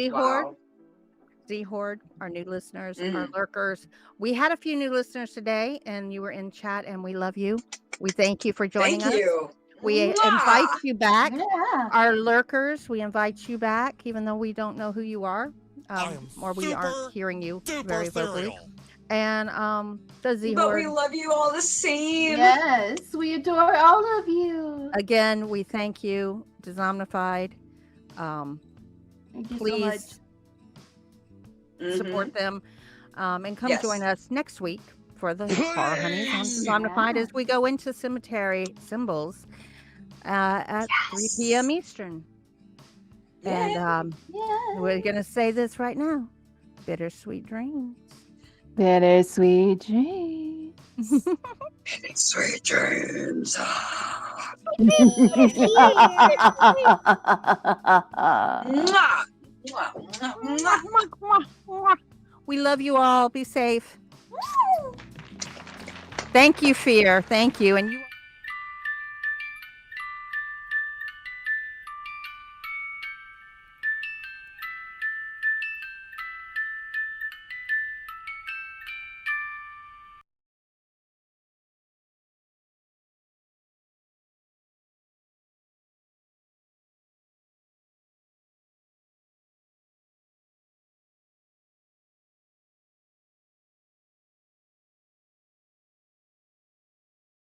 Z-Horde, our new listeners, our lurkers. We had a few new listeners today, and you were in chat, and we love you. We thank you for joining us. Thank you. We invite you back. Yeah. Our lurkers, we invite you back, even though we don't know who you are, or we aren't hearing you very vocally. And the Z-Horde. But we love you all the same. Yes, we adore all of you. Again, we thank you, Dezombified. Thank you please so much. Support them, and come join us next week for the Horror Honeyz on Dezombified as we go into cemetery symbols at 3 p.m. Eastern. And we're gonna say this right now: bittersweet dreams. Bittersweet dreams. Bittersweet dreams. We love you all. Be safe. Thank you, Fear. Thank you. And you.